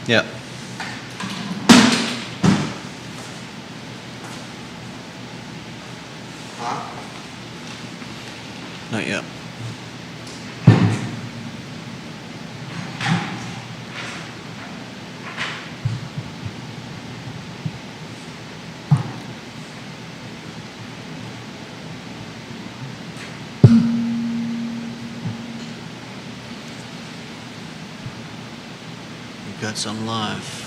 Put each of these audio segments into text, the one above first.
Yeah. Huh? Not yet. We got some live.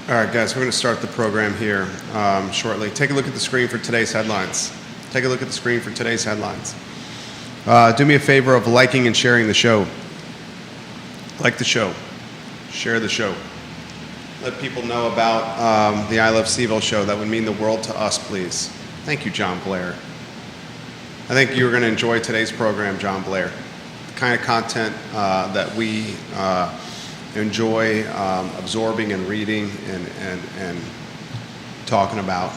All right, guys, we're going to start the program here shortly. Take a look at the screen for today's headlines. Take a look at the screen for today's headlines. Do me a favor of liking and sharing the show. Like the show. Share the show. Let people know about the I Love CVille show. That would mean the world to us, please. Thank you, John Blair. I think you're going to enjoy today's program, John Blair. The kind of content that we enjoy absorbing and reading and talking about.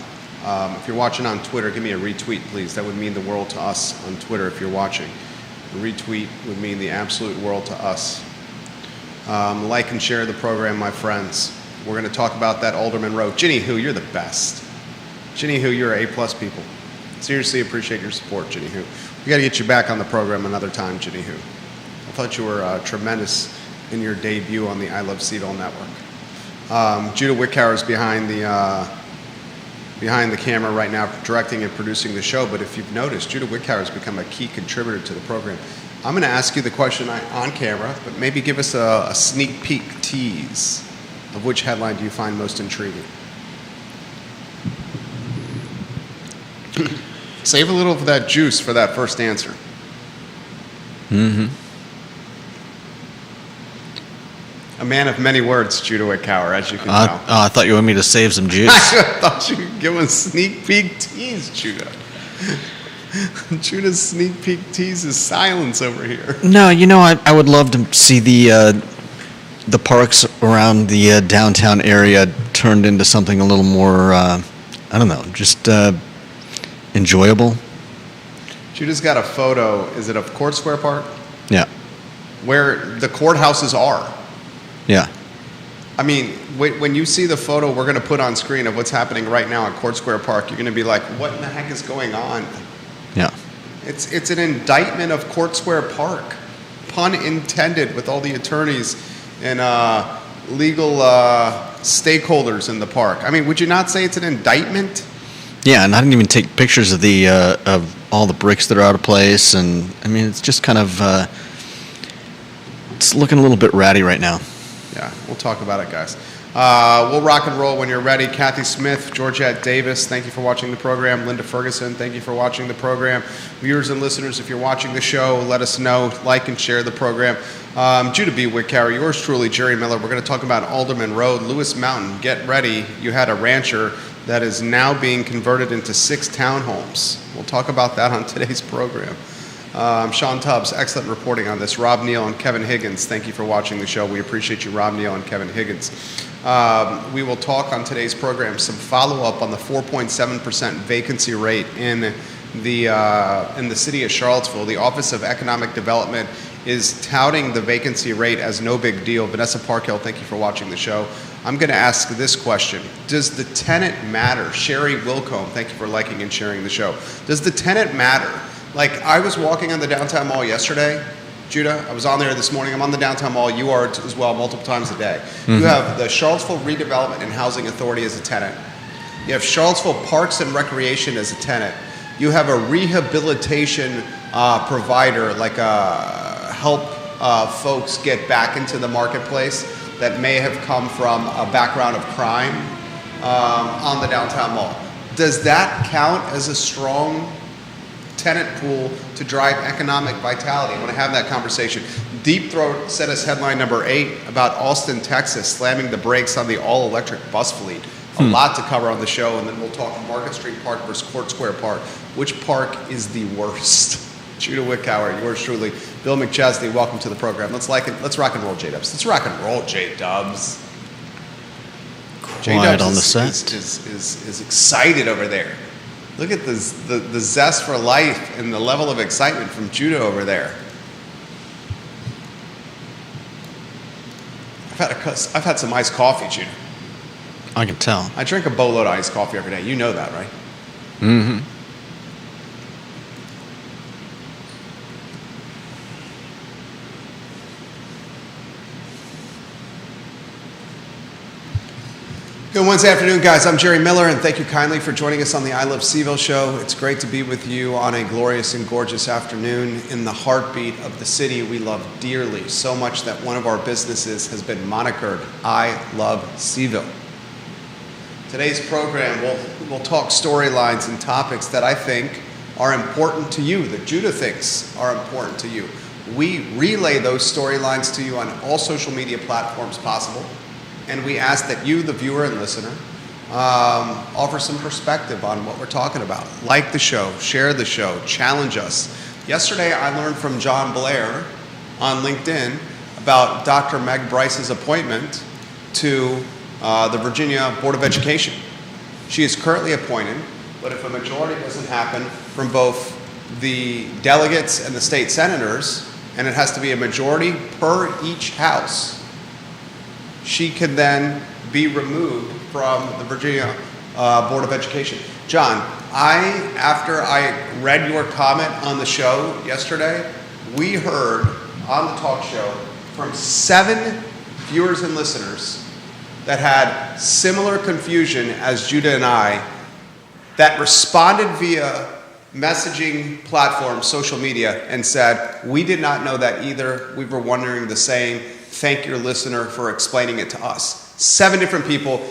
If you're watching on Twitter, give me a retweet, please. That would mean the world to us on Twitter if you're watching. A retweet would mean the absolute world to us. Like and share the program, my friends. We're going to talk about that Alderman Road. Ginny Who, you're the best. Ginny Who, you're A+ people. Seriously appreciate your support, Ginny Who. We got to get you back on the program another time, Ginny Who. I thought you were tremendous in your debut on the I Love CVille network. Judah Wickhauer is behind the camera right now, directing and producing the show. But if you've noticed, Judah Wickhauer has become a key contributor to the program. I'm going to ask you the question on camera, but maybe give us a sneak peek tease of which headline do you find most intriguing. Save a little of that juice for that first answer. Mm-hmm. A man of many words, Judah Wickhauer, as you can tell. I thought you wanted me to save some juice. I thought you could give him a sneak peek tease, Judah. Judah's sneak peek tease is silence over here. No, I would love to see the parks around the downtown area turned into something a little more, I don't know, just enjoyable. Judah's got a photo, is it of Court Square Park? Yeah. Where the courthouses are. Yeah. I mean, when you see the photo we're going to put on screen of what's happening right now at Court Square Park, you're going to be like, what in the heck is going on? Yeah. It's an indictment of Court Square Park. Pun intended, with all the attorneys and legal stakeholders in the park. I mean, would you not say it's an indictment? Yeah, and I didn't even take pictures of the of all the bricks that are out of place, and I mean, it's just kind of it's looking a little bit ratty right now. Yeah, we'll talk about it, guys. We'll rock and roll when you're ready. Kathy Smith, Georgette Davis, thank you for watching the program. Linda Ferguson, thank you for watching the program. Viewers and listeners, if you're watching the show, let us know. Like and share the program. Judah B. Wickhauer, yours truly, Jerry Miller. We're going to talk about Alderman Road, Lewis Mountain. Get ready. You had a rancher that is now being converted into 6 townhomes. We'll talk about that on today's program. Sean Tubbs, excellent reporting on this. Rob Neal and Kevin Higgins, thank you for watching the show. We appreciate you, Rob Neal and Kevin Higgins. We will talk on today's program some follow-up on the 4.7% vacancy rate in the city of Charlottesville. The Office of Economic Development is touting the vacancy rate as no big deal. Vanessa Parkhill, thank you for watching the show. I'm going to ask this question. Does the tenant matter? Sherry Wilcombe, thank you for liking and sharing the show. Does the tenant matter? Like, I was walking on the downtown mall yesterday, Judah. I was on there this morning. I'm on the downtown mall. You are as well, multiple times a day. Mm-hmm. You have the Charlottesville Redevelopment and Housing Authority as a tenant. You have Charlottesville Parks and Recreation as a tenant. You have a rehabilitation provider, like help folks get back into the marketplace that may have come from a background of crime on the downtown mall. Does that count as a strong tenant pool to drive economic vitality? I want to have that conversation. Deep Throat sent us headline number 8 about Austin, Texas, slamming the brakes on the all-electric bus fleet. A lot to cover on the show, and then we'll talk Market Street Park versus Court Square Park. Which park is the worst? Judah Wickower, yours truly. Bill McChesney, welcome to the program. Let's rock and roll, J-Dubs. Let's rock and roll, J-Dubs. Quiet on the set. Is excited over there. Look at the zest for life and the level of excitement from Judah over there. I've had some iced coffee, Judah. I can tell. I drink a boatload of iced coffee every day. You know that, right? Mm-hmm. Good Wednesday afternoon, guys. I'm Jerry Miller, and thank you kindly for joining us on the I Love CVille show. It's great to be with you on a glorious and gorgeous afternoon in the heartbeat of the city we love dearly, so much that one of our businesses has been monikered I Love CVille. Today's program, we'll talk storylines and topics that I think are important to you, that Judah thinks are important to you. We relay those storylines to you on all social media platforms possible. And we ask that you, the viewer and listener, offer some perspective on what we're talking about. Like the show, share the show, challenge us. Yesterday, I learned from John Blair on LinkedIn about Dr. Meg Bryce's appointment to the Virginia Board of Education. She is currently appointed, but if a majority doesn't happen from both the delegates and the state senators, and it has to be a majority per each house, she can then be removed from the Virginia Board of Education. John, after I read your comment on the show yesterday, we heard on the talk show from 7 viewers and listeners that had similar confusion as Judah and I, that responded via messaging platforms, social media, and said, we did not know that either. We were wondering the same. Thank your listener for explaining it to us. 7 different people,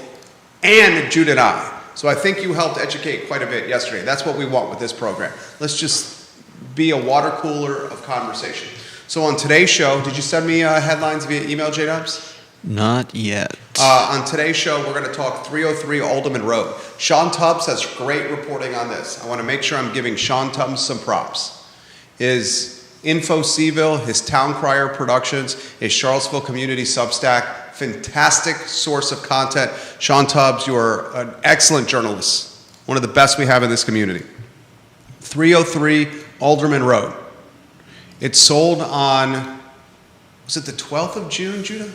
and Judah and I. So I think you helped educate quite a bit yesterday. That's what we want with this program. Let's just be a water cooler of conversation. So on today's show, did you send me headlines via email, J-Dubs? Not yet. On today's show, we're going to talk 303 Alderman Road. Sean Tubbs has great reporting on this. I want to make sure I'm giving Sean Tubbs some props. His Info CVille, his Town Crier Productions, his Charlottesville Community Substack, fantastic source of content. Sean Tubbs, you are an excellent journalist, one of the best we have in this community. 303 Alderman Road. It sold on, was it the 12th of June, Judah?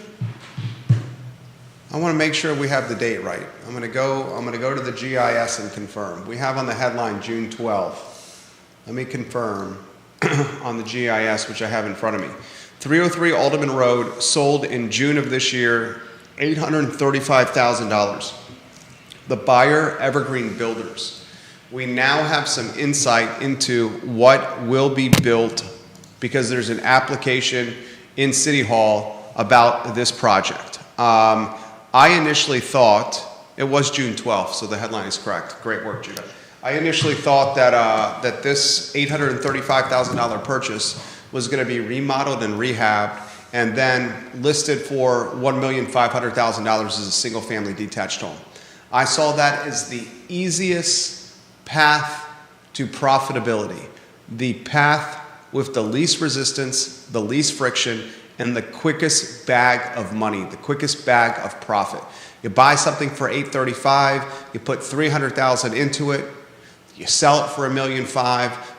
I want to make sure we have the date right. I'm going to go to the GIS and confirm. We have on the headline June 12th. Let me confirm on the GIS, which I have in front of me. 303 Alderman Road sold in June of this year, $835,000. The buyer, Evergreen Builders. We now have some insight into what will be built because there's an application in City Hall about this project. I initially thought, it was June 12th, so the headline is correct. Great work, Judah. I initially thought that this $835,000 purchase was going to be remodeled and rehabbed and then listed for $1,500,000 as a single-family detached home. I saw that as the easiest path to profitability, the path with the least resistance, the least friction, and the quickest bag of money, the quickest bag of profit. You buy something for $835,000, you put $300,000 into it, you sell it for $1.5 million,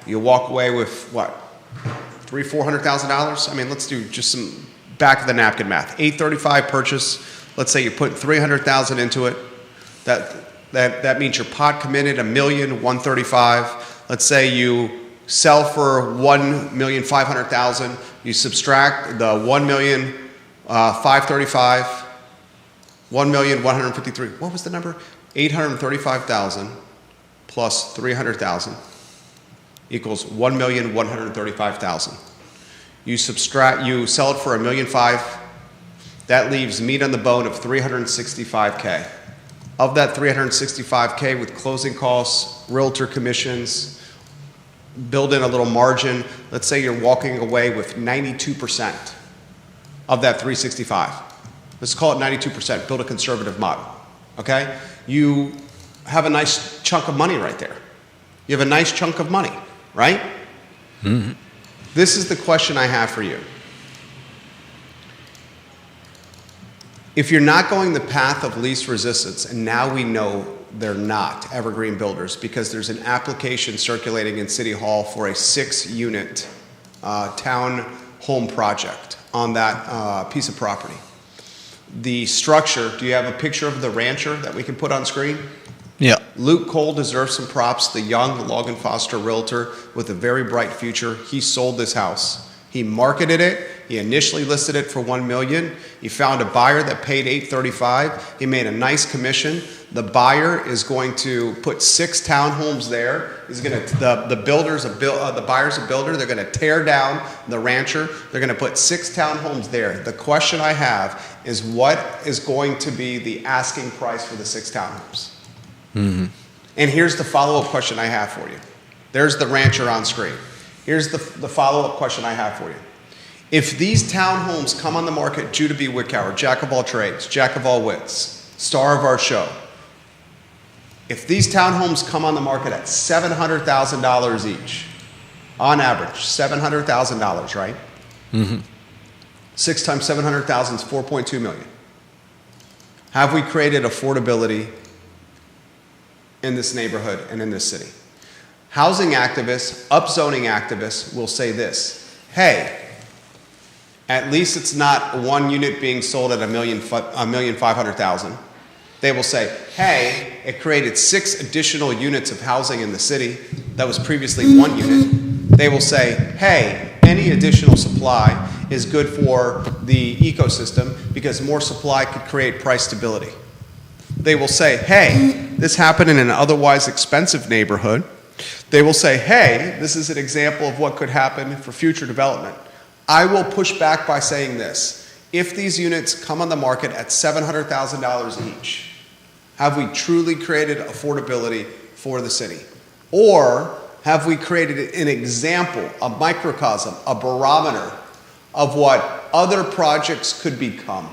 you walk away with what, $300,000-$400,000? I mean, let's do just some back of the napkin math. $835,000 purchase. Let's say you put $300,000 into it. That means your pot committed $1,135,000. Let's say you sell for $1,500,000. You subtract the $1,535,000, $1,153,000. What was the number? $835,000 plus $300,000 equals $1,135,000. You sell it for $1.5 million. That leaves meat on the bone of $365K. Of that $365K, with closing costs, realtor commissions, build in a little margin. Let's say you're walking away with 92% of that $365. Let's call it 92%. Build a conservative model. Okay? you have a nice chunk of money right there. You have a nice chunk of money, right? Mm-hmm. This is the question I have for you. If you're not going the path of least resistance, and now we know they're not Evergreen Builders because there's an application circulating in City Hall for a 6-unit town home project on that piece of property. The structure, do you have a picture of the rancher that we can put on screen? Yeah. Luke Cole deserves some props, the young Logan Foster realtor with a very bright future. He sold this house. He marketed it. He initially listed it for $1 million. He found a buyer that paid $835,000. He made a nice commission. The buyer is going to put 6 townhomes there. He's going to the buyer's a builder. They're going to tear down the rancher. They're going to put 6 townhomes there. The question I have is, what is going to be the asking price for the 6 townhomes? Mm-hmm. And here's the follow-up question I have for you. There's the rancher on screen. Here's the follow-up question I have for you. If these townhomes come on the market, Judah B. Wickower, jack of all trades, jack of all wits, star of our show, if these townhomes come on the market at $700,000 each, on average, $700,000, right? Mm-hmm. 6 times 700,000 is 4.2 million. Have we created affordability in this neighborhood and in this city? Housing activists, upzoning activists will say this: hey, at least it's not 1 unit being sold at $1,500,000. They will say, hey, it created 6 additional units of housing in the city that was previously 1 unit. They will say, hey, any additional supply is good for the ecosystem because more supply could create price stability. They will say, hey, this happened in an otherwise expensive neighborhood. They will say, hey, this is an example of what could happen for future development. I will push back by saying this: if these units come on the market at $700,000 each, have we truly created affordability for the city? Or have we created an example, a microcosm, a barometer of what other projects could become?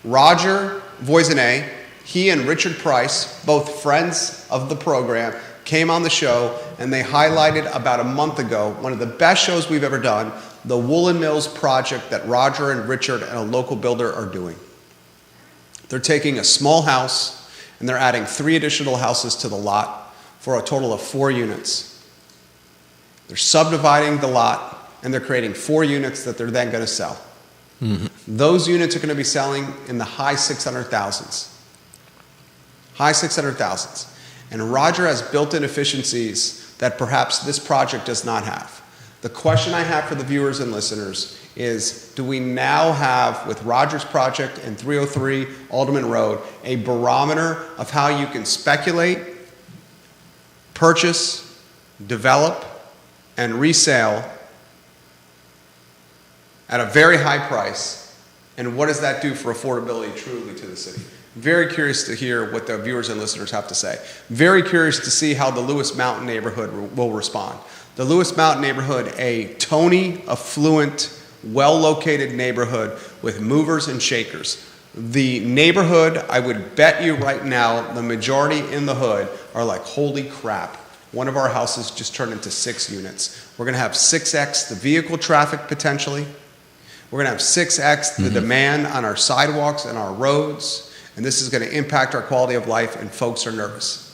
Roger Voisinet, he and Richard Price, both friends of the program, came on the show and they highlighted about a month ago one of the best shows we've ever done, the Woolen Mills project that Roger and Richard and a local builder are doing. They're taking a small house and they're adding 3 additional houses to the lot for a total of 4 units. They're subdividing the lot and they're creating 4 units that they're then going to sell. Mm-hmm. Those units are going to be selling in the high 600,000s. High 600,000s. And Roger has built-in efficiencies that perhaps this project does not have. The question I have for the viewers and listeners is, do we now have, with Roger's project and 303 Alderman Road, a barometer of how you can speculate, purchase, develop, and resale at a very high price? And what does that do for affordability truly to the city? Very curious to hear what the viewers and listeners have to say. Very curious to see how the Lewis Mountain neighborhood will respond. The Lewis Mountain neighborhood, a Tony affluent, well-located neighborhood with movers and shakers. The neighborhood, I would bet you right now, the majority in the hood are like, holy crap, one of our houses just turned into 6 units. We're gonna have 6x the vehicle traffic potentially. We're gonna have 6x the demand on our sidewalks and our roads. And this is going to impact our quality of life, and folks are nervous.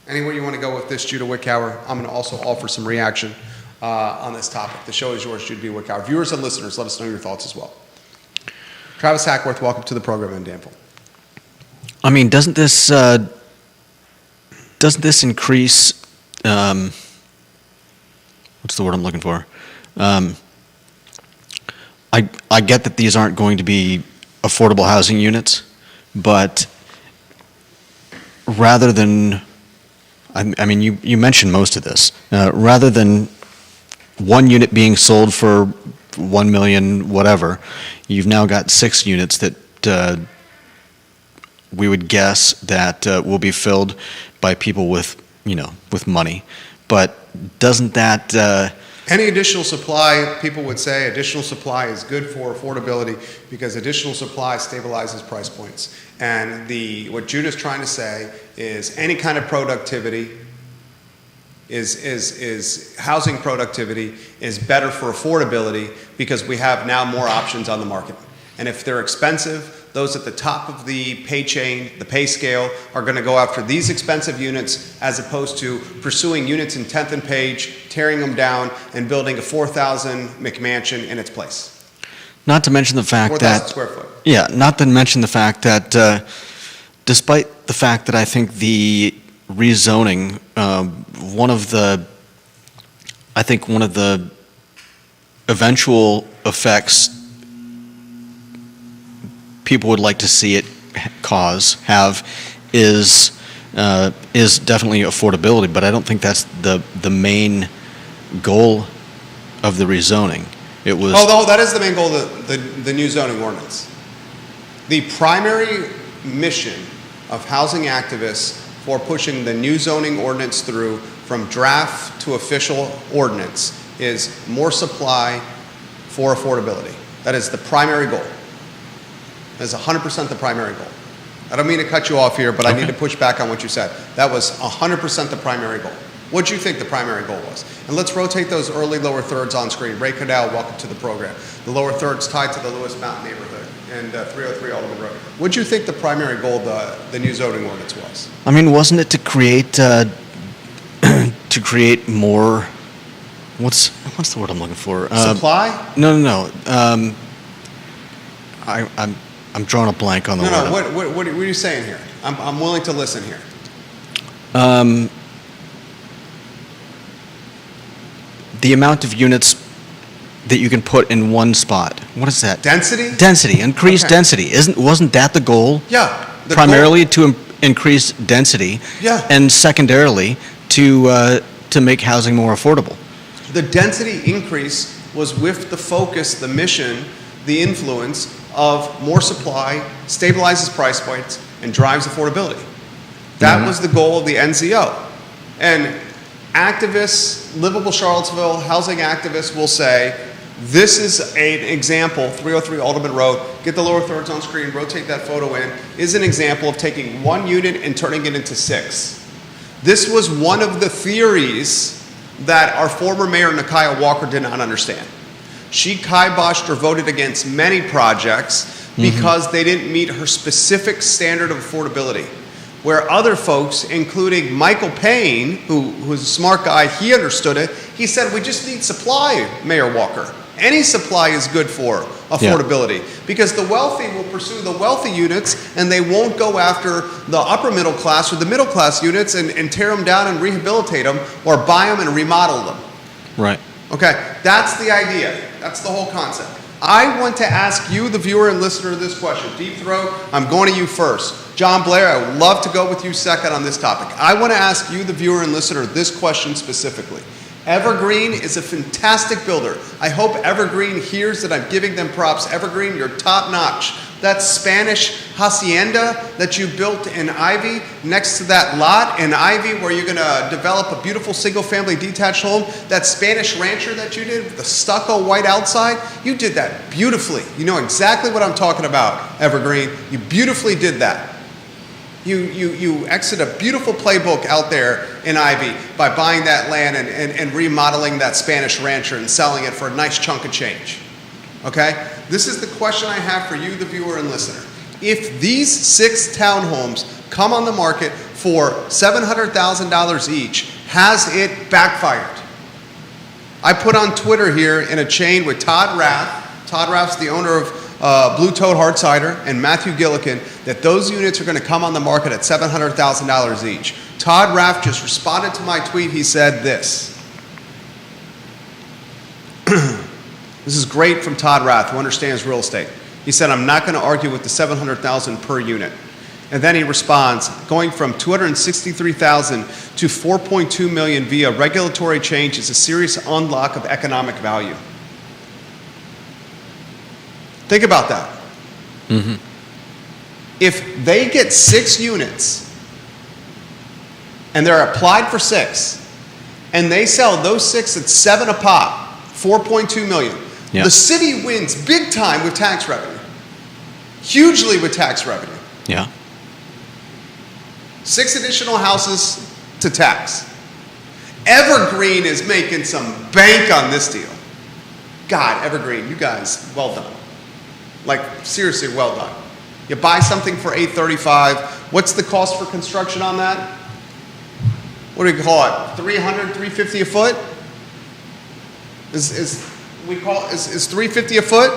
Anywhere you want to go with this, Judah Wickower, I'm going to also offer some reaction on this topic. The show is yours, Judah B. Wickower. Viewers and listeners, let us know your thoughts as well. Travis Hackworth, welcome to the program in Danville. I mean, doesn't this increase? What's the word I'm looking for? I get that these aren't going to be affordable housing units. But rather than, I mean, you mentioned most of this. Rather than 1 unit being sold for $1 million, whatever, you've now got 6 units that we would guess that will be filled by people with money. But doesn't that Any additional supply, people would say additional supply is good for affordability because additional supply stabilizes price points. And what Judah's trying to say is any kind of productivity is housing productivity is better for affordability because we have now more options on the market. And if they're expensive, those at the top of the pay chain, the pay scale, are going to go after these expensive units as opposed to pursuing units in 10th and Page, tearing them down, and building a 4,000 McMansion in its place. Not to mention the fact 4,000 square foot. Yeah, not to mention the fact that despite the fact that I think the rezoning, one of the eventual effects people would like to see it is definitely affordability, but I don't think that's the main goal of the rezoning. It was. Oh, that is the main goal of the new zoning ordinance. The primary mission of housing activists for pushing the new zoning ordinance through from draft to official ordinance is more supply for affordability. That is the primary goal. That is 100% the primary goal. I don't mean to cut you off here, but I need to push back on what you said. That was 100% the primary goal. What do you think the primary goal was? And let's rotate those early lower thirds on screen. Ray Cadell, welcome to the program. The lower thirds tied to the Lewis Mountain neighborhood and 303 Alderman Road. What do you think the primary goal of the new zoning ordinance was? I mean, wasn't it to create more? What's the word I'm looking for? Supply? No. I'm drawing a blank on the word. No. What are you saying here? I'm willing to listen here. The amount of units that you can put in one spot. What is that? Density? Density. Increased density. Wasn't that the goal? Yeah. Primarily to increase density. Yeah. And secondarily to make housing more affordable. The density increase was with the focus, the mission, the influence of more supply, stabilizes price points, and drives affordability. That was the goal of the NZO. And activists, Livable Charlottesville, housing activists will say, this is an example, 303 Alderman Road, get the lower thirds on screen, rotate that photo in, is an example of taking one unit and turning it into 6. This was one of the theories that our former mayor, Nakia Walker, did not understand. She kiboshed or voted against many projects because they didn't meet her specific standard of affordability. Where other folks, including Michael Payne, who was a smart guy, he understood it. He said, we just need supply, Mayor Walker. Any supply is good for affordability because the wealthy will pursue the wealthy units and they won't go after the upper middle class or the middle class units and tear them down and rehabilitate them or buy them and remodel them. Right. Okay, that's the idea. That's the whole concept. I want to ask you, the viewer and listener, this question. Deep Throat, I'm going to you first. John Blair, I would love to go with you second on this topic. I want to ask you, the viewer and listener, this question specifically. Evergreen is a fantastic builder. I hope Evergreen hears that I'm giving them props. Evergreen, you're top notch. That Spanish hacienda that you built in Ivy, next to that lot in Ivy where you're going to develop a beautiful single-family detached home, that Spanish rancher that you did with the stucco white outside, you did that beautifully. You know exactly what I'm talking about, Evergreen. You beautifully did that. You exit a beautiful playbook out there in Ivy by buying that land and remodeling that Spanish rancher and selling it for a nice chunk of change. Okay? This is the question I have for you, the viewer and listener. If these 6 townhomes come on the market for $700,000 each, has it backfired? I put on Twitter here in a chain with Todd Rath. Todd Rath's the owner of Blue Toad Hard Cider, and Matthew Gillikin, that those units are going to come on the market at $700,000 each. Todd Rath just responded to my tweet. He said this. This is great from Todd Rath, who understands real estate. He said, I'm not going to argue with the $700,000 per unit. And then he responds, going from $263,000 to $4.2 million via regulatory change is a serious unlock of economic value. Think about that. Mm-hmm. If they get 6 units and they're applied for 6 and they sell those 6 at $7 a pop, 4.2 million. Yeah. The city wins big time with tax revenue. Hugely with tax revenue. Yeah. 6 additional houses to tax. Evergreen is making some bank on this deal. God, Evergreen, you guys, well done. Like, seriously, well done. You buy something for $835. What's the cost for construction on that? What do we call it? $300, $350 a foot? Is $350 a foot?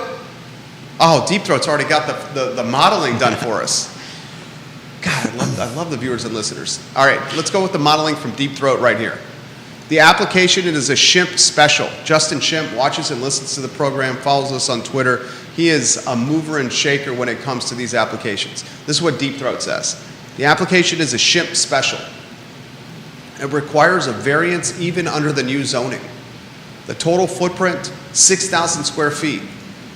Oh, Deep Throat's already got the modeling done for us. God, I love the viewers and listeners. All right, let's go with the modeling from Deep Throat right here. The application, it is a Shimp special. Justin Shimp watches and listens to the program, follows us on Twitter. He is a mover and shaker when it comes to these applications. This is what Deep Throat says. The application is a Shimp special. It requires a variance even under the new zoning. The total footprint, 6,000 square feet.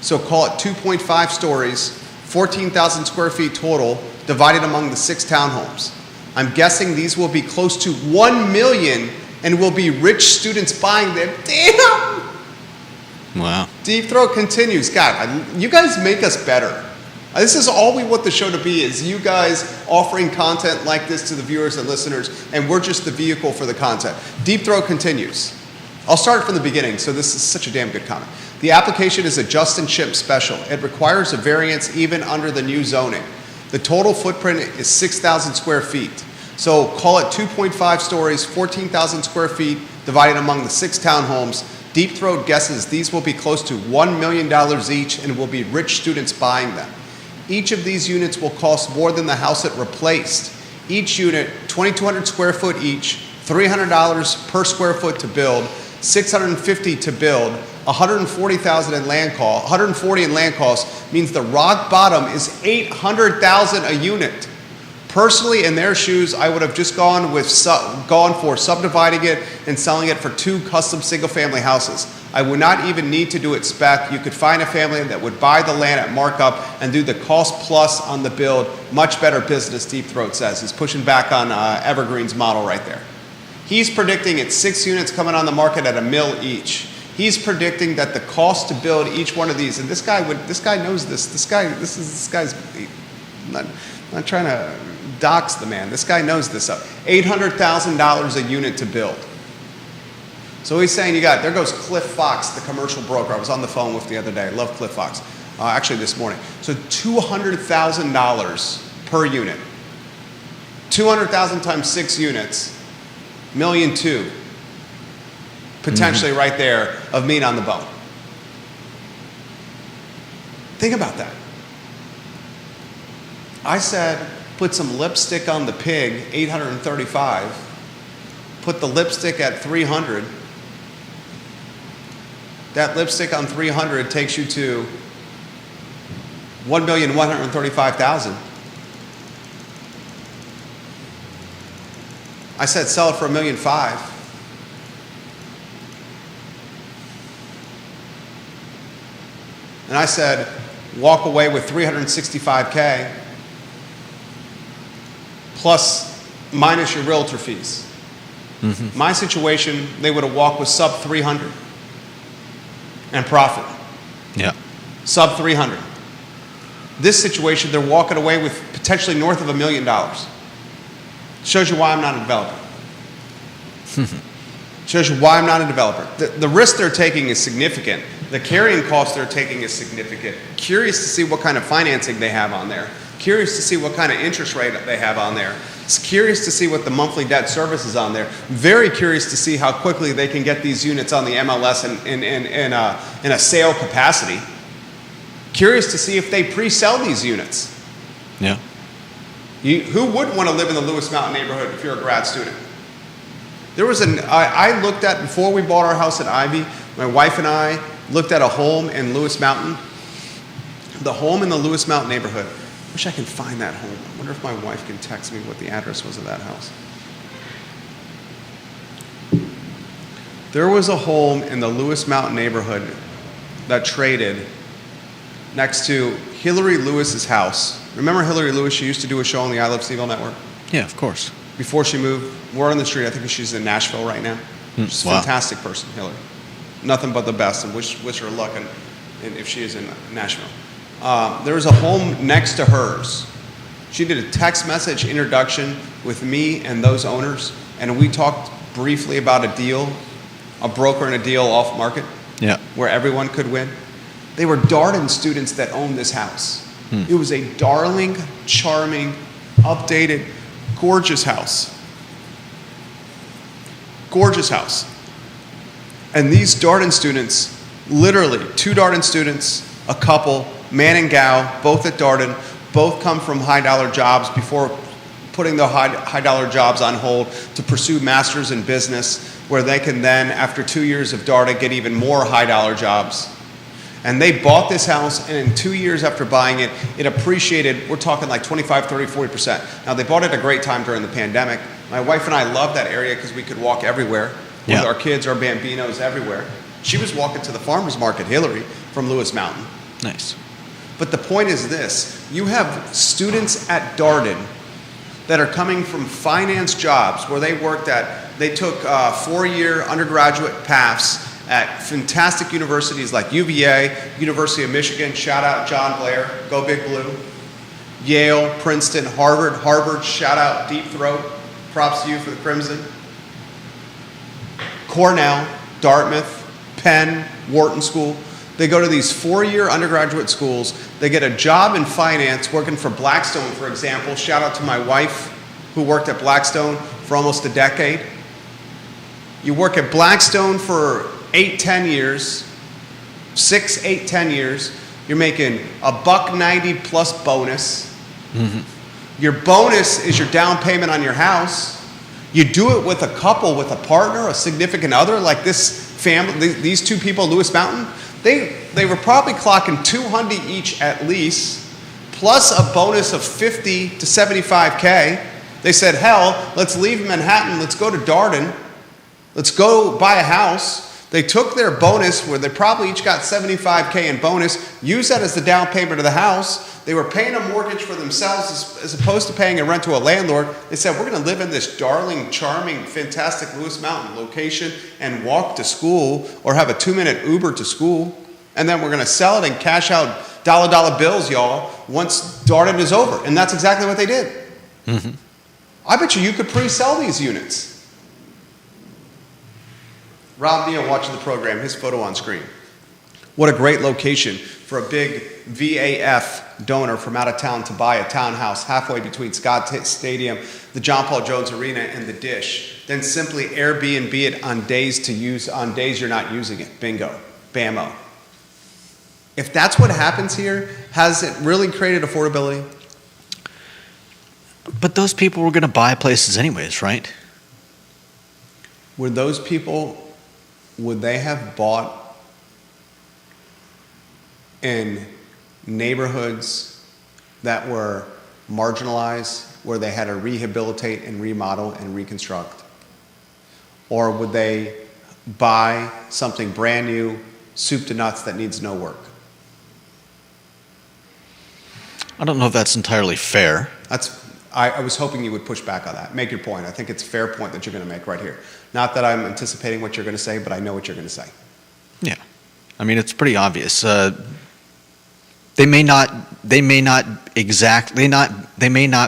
So call it 2.5 stories, 14,000 square feet total, divided among the 6 townhomes. I'm guessing these will be close to 1 million and will be rich students buying them. Damn! Wow. Deep Throat continues. God, you guys make us better. This is all we want the show to be, is you guys offering content like this to the viewers and listeners, and we're just the vehicle for the content. Deep Throat continues. I'll start from the beginning, so this is such a damn good comment. The application is a Justin Shimp special. It requires a variance even under the new zoning. The total footprint is 6,000 square feet. So call it 2.5 stories, 14,000 square feet, divided among the 6 townhomes. Deep Throat guesses these will be close to $1 million each and will be rich students buying them. Each of these units will cost more than the house it replaced. Each unit, 2,200 square foot each, $300 per square foot to build, $650 to build, $140,000 in land cost. $140 in land cost means the rock bottom is $800,000 a unit. Personally, in their shoes, I would have just gone for subdividing it and selling it for 2 custom single-family houses. I would not even need to do it spec. You could find a family that would buy the land at markup and do the cost plus on the build. Much better business, Deep Throat says. He's pushing back on Evergreen's model right there. He's predicting it's 6 units coming on the market at $1 million each. He's predicting that the cost to build each one of these, and this guy knows this. This guy's not trying to dox the man. This guy knows this up. $800,000 a unit to build. So he's saying there goes Cliff Fox, the commercial broker I was on the phone with the other day. I love Cliff Fox. Actually this morning. So $200,000 per unit. 200,000 times 6 units, $1.2 million. Potentially right there of meat on the bone. Think about that. I said, put some lipstick on the pig, $835. Put the lipstick at $300. That lipstick on $300 takes you to $1,135,000. I said sell it for $1.5 million. And I said walk away with $365K plus minus your realtor fees. Mm-hmm. My situation, they would have walked with sub 300 and profit. Yeah. Sub 300. This situation, they're walking away with potentially north of $1 million. Shows you why I'm not a developer. Shows you why I'm not a developer. The risk they're taking is significant. The carrying cost they're taking is significant. Curious to see what kind of financing they have on there. Curious to see what kind of interest rate they have on there. It's curious to see what the monthly debt service is on there. Very curious to see how quickly they can get these units on the MLS in a sale capacity. Curious to see if they pre-sell these units. Yeah. Who wouldn't want to live in the Lewis Mountain neighborhood if you're a grad student? There was I looked at, before we bought our house at Ivy, my wife and I looked at a home in Lewis Mountain. The home in the Lewis Mountain neighborhood. I wish I could find that home. I wonder if my wife can text me what the address was of that house. There was a home in the Lewis Mountain neighborhood that traded next to Hillary Lewis's house. Remember Hillary Lewis? She used to do a show on the I Love Steville network. Yeah, of course. Before she moved, word on the street, I think she's in Nashville right now. She's a fantastic person, Hillary. nothing but the best, and wish her luck if she is in Nashville. There was a home next to hers. She did a text message introduction with me and those owners, and we talked briefly about a deal, a broker and a deal off market, where everyone could win. They were Darden students that owned this house. It was a darling, charming, updated, gorgeous house. Gorgeous house. And these Darden students, literally 2 Darden students, a couple, man and gal, both at Darden, both come from high dollar jobs before putting the high dollar jobs on hold to pursue masters in business, where they can then, after 2 years of Darden, get even more high dollar jobs. And they bought this house, and in 2 years after buying it, it appreciated, we're talking like 25, 30, 40%. Now, they bought it at a great time during the pandemic. My wife and I loved that area because we could walk everywhere with our kids, our Bambinos, everywhere. She was walking to the farmer's market, Hillary, from Lewis Mountain. Nice. But the point is this. You have students at Darden that are coming from finance jobs where they took 4-year undergraduate paths at fantastic universities like UVA, University of Michigan, shout out John Blair, go Big Blue, Yale, Princeton, Harvard, shout out Deep Throat, props to you for the Crimson, Cornell, Dartmouth, Penn, Wharton School. They go to these 4-year undergraduate schools. They get a job in finance working for Blackstone, for example. Shout out to my wife who worked at Blackstone for almost a decade. You work at Blackstone for 8, 10 years, 6, 8, 10 years. You're making $1.90 plus bonus. Your bonus is your down payment on your house. You do it with a couple, with a partner, a significant other, like this family, these 2 people, Lewis Mountain. They were probably clocking $200 each at least, plus a bonus of $50 to $75K. They said, hell, let's leave Manhattan, let's go to Darden, let's go buy a house. They took their bonus, where they probably each got $75K in bonus, used that as the down payment of the house. They were paying a mortgage for themselves as opposed to paying a rent to a landlord. They said, we're going to live in this darling, charming, fantastic Lewis Mountain location and walk to school or have a 2-minute Uber to school. And then we're going to sell it and cash out dollar bills, y'all, once Darden is over. And that's exactly what they did. I bet you could pre-sell these units. Rob Neal watching the program, his photo on screen. What a great location for a big VAF donor from out of town to buy a townhouse halfway between Scott Stadium, the John Paul Jones Arena, and the Dish. Then simply Airbnb it on days to use, on days you're not using it. Bingo. Bammo. If that's what happens here, has it really created affordability? But those people were going to buy places anyways, right? Would those people, would they have bought in neighborhoods that were marginalized, where they had to rehabilitate and remodel and reconstruct? Or would they buy something brand new, soup to nuts, that needs no work? I don't know if that's entirely fair. I was hoping you would push back on that. Make your point. I think it's a fair point that you're going to make right here. Not that I'm anticipating what you're going to say, but I know what you're going to say. Yeah. I mean, it's pretty obvious. They may not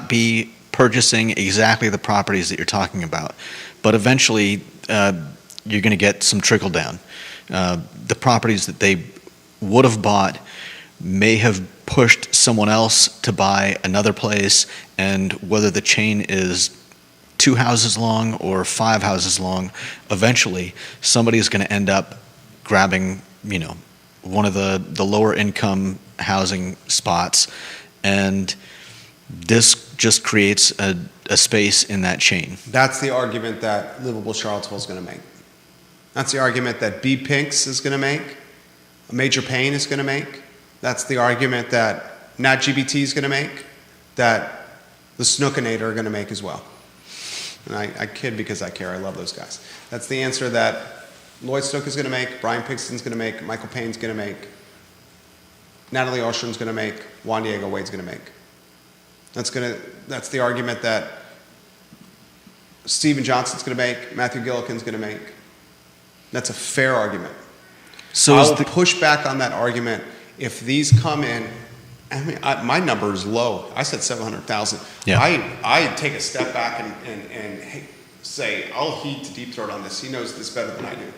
be purchasing exactly the properties that you're talking about, but eventually you're going to get some trickle down. The properties that they would have bought may have pushed someone else to buy another place, and whether the chain is 2 houses long or 5 houses long, eventually somebody is going to end up grabbing, one of the lower income housing spots, and this just creates a space in that chain. That's the argument that Livable Charlottesville is going to make. That's the argument that B Pinks is going to make, Major Payne is going to make. That's the argument that Nat GBT is going to make, that the Snookinator are going to make as well. And I kid because I care. I love those guys. That's the answer that Lloyd Snook is going to make, Brian Pixton's going to make, Michael Payne's going to make, Natalie Ostrom's going to make, Juan Diego Wade's going to make. That's the argument that Stephen Johnson's going to make, Matthew Gillikin's going to make. That's a fair argument. So I is will the, push back on that argument if these come in. I mean, my number is low. I said 700,000. Yeah. I take a step back and say I'll heed to Deep Throat on this. He knows this better than I do.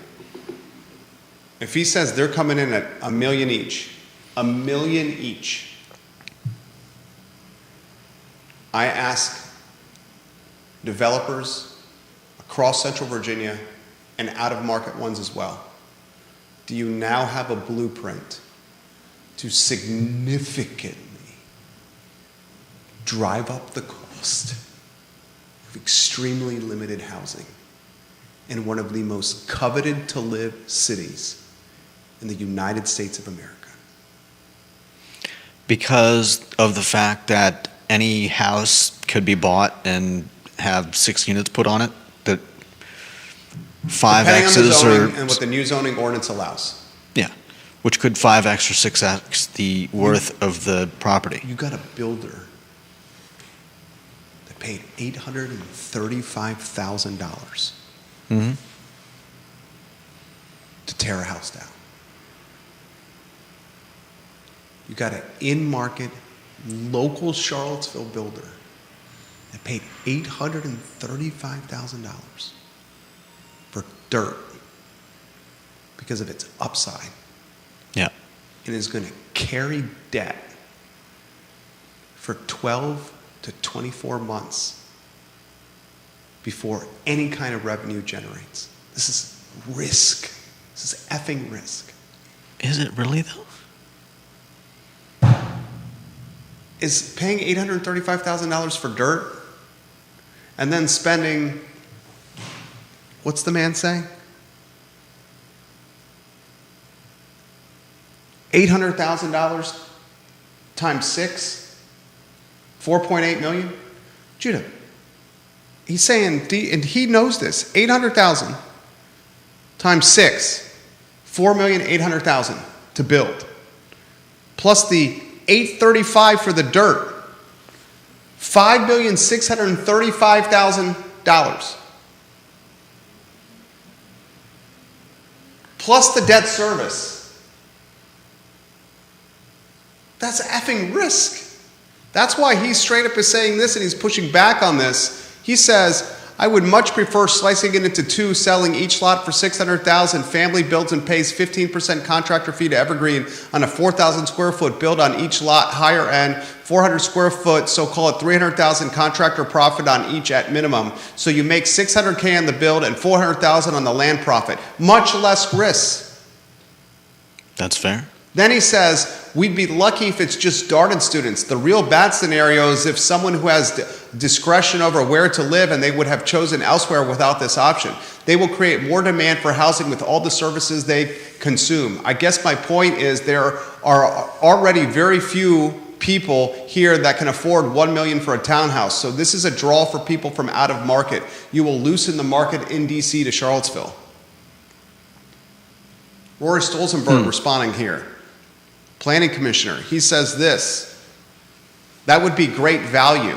If he says they're coming in at $1 million each, $1 million each, I ask developers across Central Virginia and out-of-market ones as well, do you now have a blueprint to significantly drive up the cost of extremely limited housing in one of the most coveted to live cities in the United States of America? because of the fact that any house could be bought and have 6 units put on it, that 5 Depending on the X's zoning or and what the new zoning ordinance allows. yeah, which could 5X or 6X the worth of the property. You got a builder that paid $835,000 Hmm. to tear a house down. You got an in-market, local Charlottesville builder that paid $835,000 for dirt because of its upside Yeah. and is going to carry debt for 12 to 24 months before any kind of revenue generates. This is risk. This is effing risk. Is it really though? Is paying $835,000 for dirt and then spending, what's the man saying? $800,000 times 6, 4.8 million? Judah, he's saying, and he knows this, 800,000 times 6, 4,800,000 to build, plus the 835 for the dirt, $5,635,000, plus the debt service. That's effing risk. That's why he straight up is saying this and he's pushing back on this. He says, I would much prefer slicing it into 2, selling each lot for $600,000. Family builds and pays 15% contractor fee to Evergreen on a 4,000 square foot build on each lot, higher end, 400 square foot, so call it 300,000 contractor profit on each at minimum. So you make 600K on the build and 400,000 on the land profit. Much less risk. That's fair. Then he says, we'd be lucky if it's just Darden students. The real bad scenario is if someone who has discretion over where to live and they would have chosen elsewhere without this option. They will create more demand for housing with all the services they consume. I guess my point is there are already very few people here that can afford $1 million for a townhouse. So this is a draw for people from out of market. You will loosen the market in DC to Charlottesville. Rory Stolzenberg responding here. Planning Commissioner, he says this, that would be great value.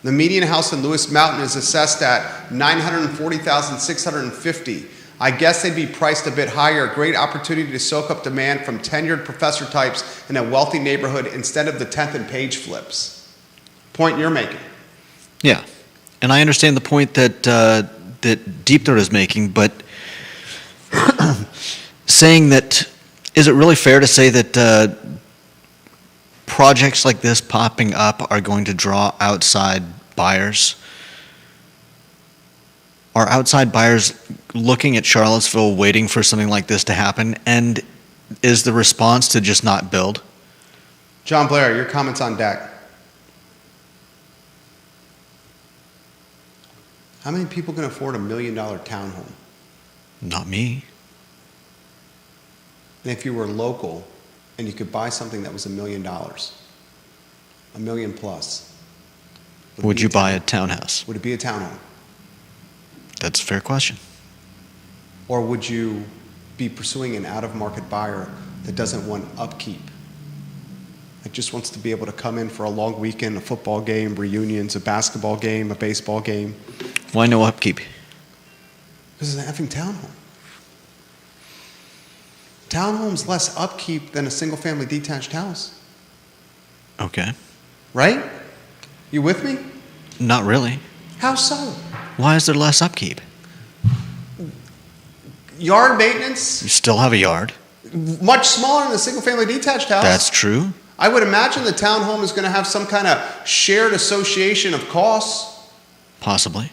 The median house in Lewis Mountain is assessed at $940,650. I guess they'd be priced a bit higher. Great opportunity to soak up demand from tenured professor types in a wealthy neighborhood instead of the 10th and page flips. Point you're making. Yeah, and I understand the point that that Deep Throat is making, but saying that, is it really fair to say that projects like this popping up are going to draw outside buyers? Are outside buyers looking at Charlottesville waiting for something like this to happen? And is the response to just not build? John Blair, your comments on deck. How many people can afford $1 million townhome? Not me. And if you were local and you could buy something that was $1 million, $1 million plus, Would you buy a townhouse? would it be a townhome? That's a fair question. Or would you be pursuing an out-of-market buyer that doesn't want upkeep? That just wants to be able to come in for a long weekend, a football game, reunions, a basketball game, a baseball game. Why no upkeep? This is an effing townhome. Townhome's less upkeep than a single-family detached house, Okay. right? You with me? Not really. How so? Why is there less upkeep? Yard maintenance, You still have a yard. much smaller than a single-family detached house. That's true. I would imagine the townhome is going to have some kind of shared association of costs. Possibly.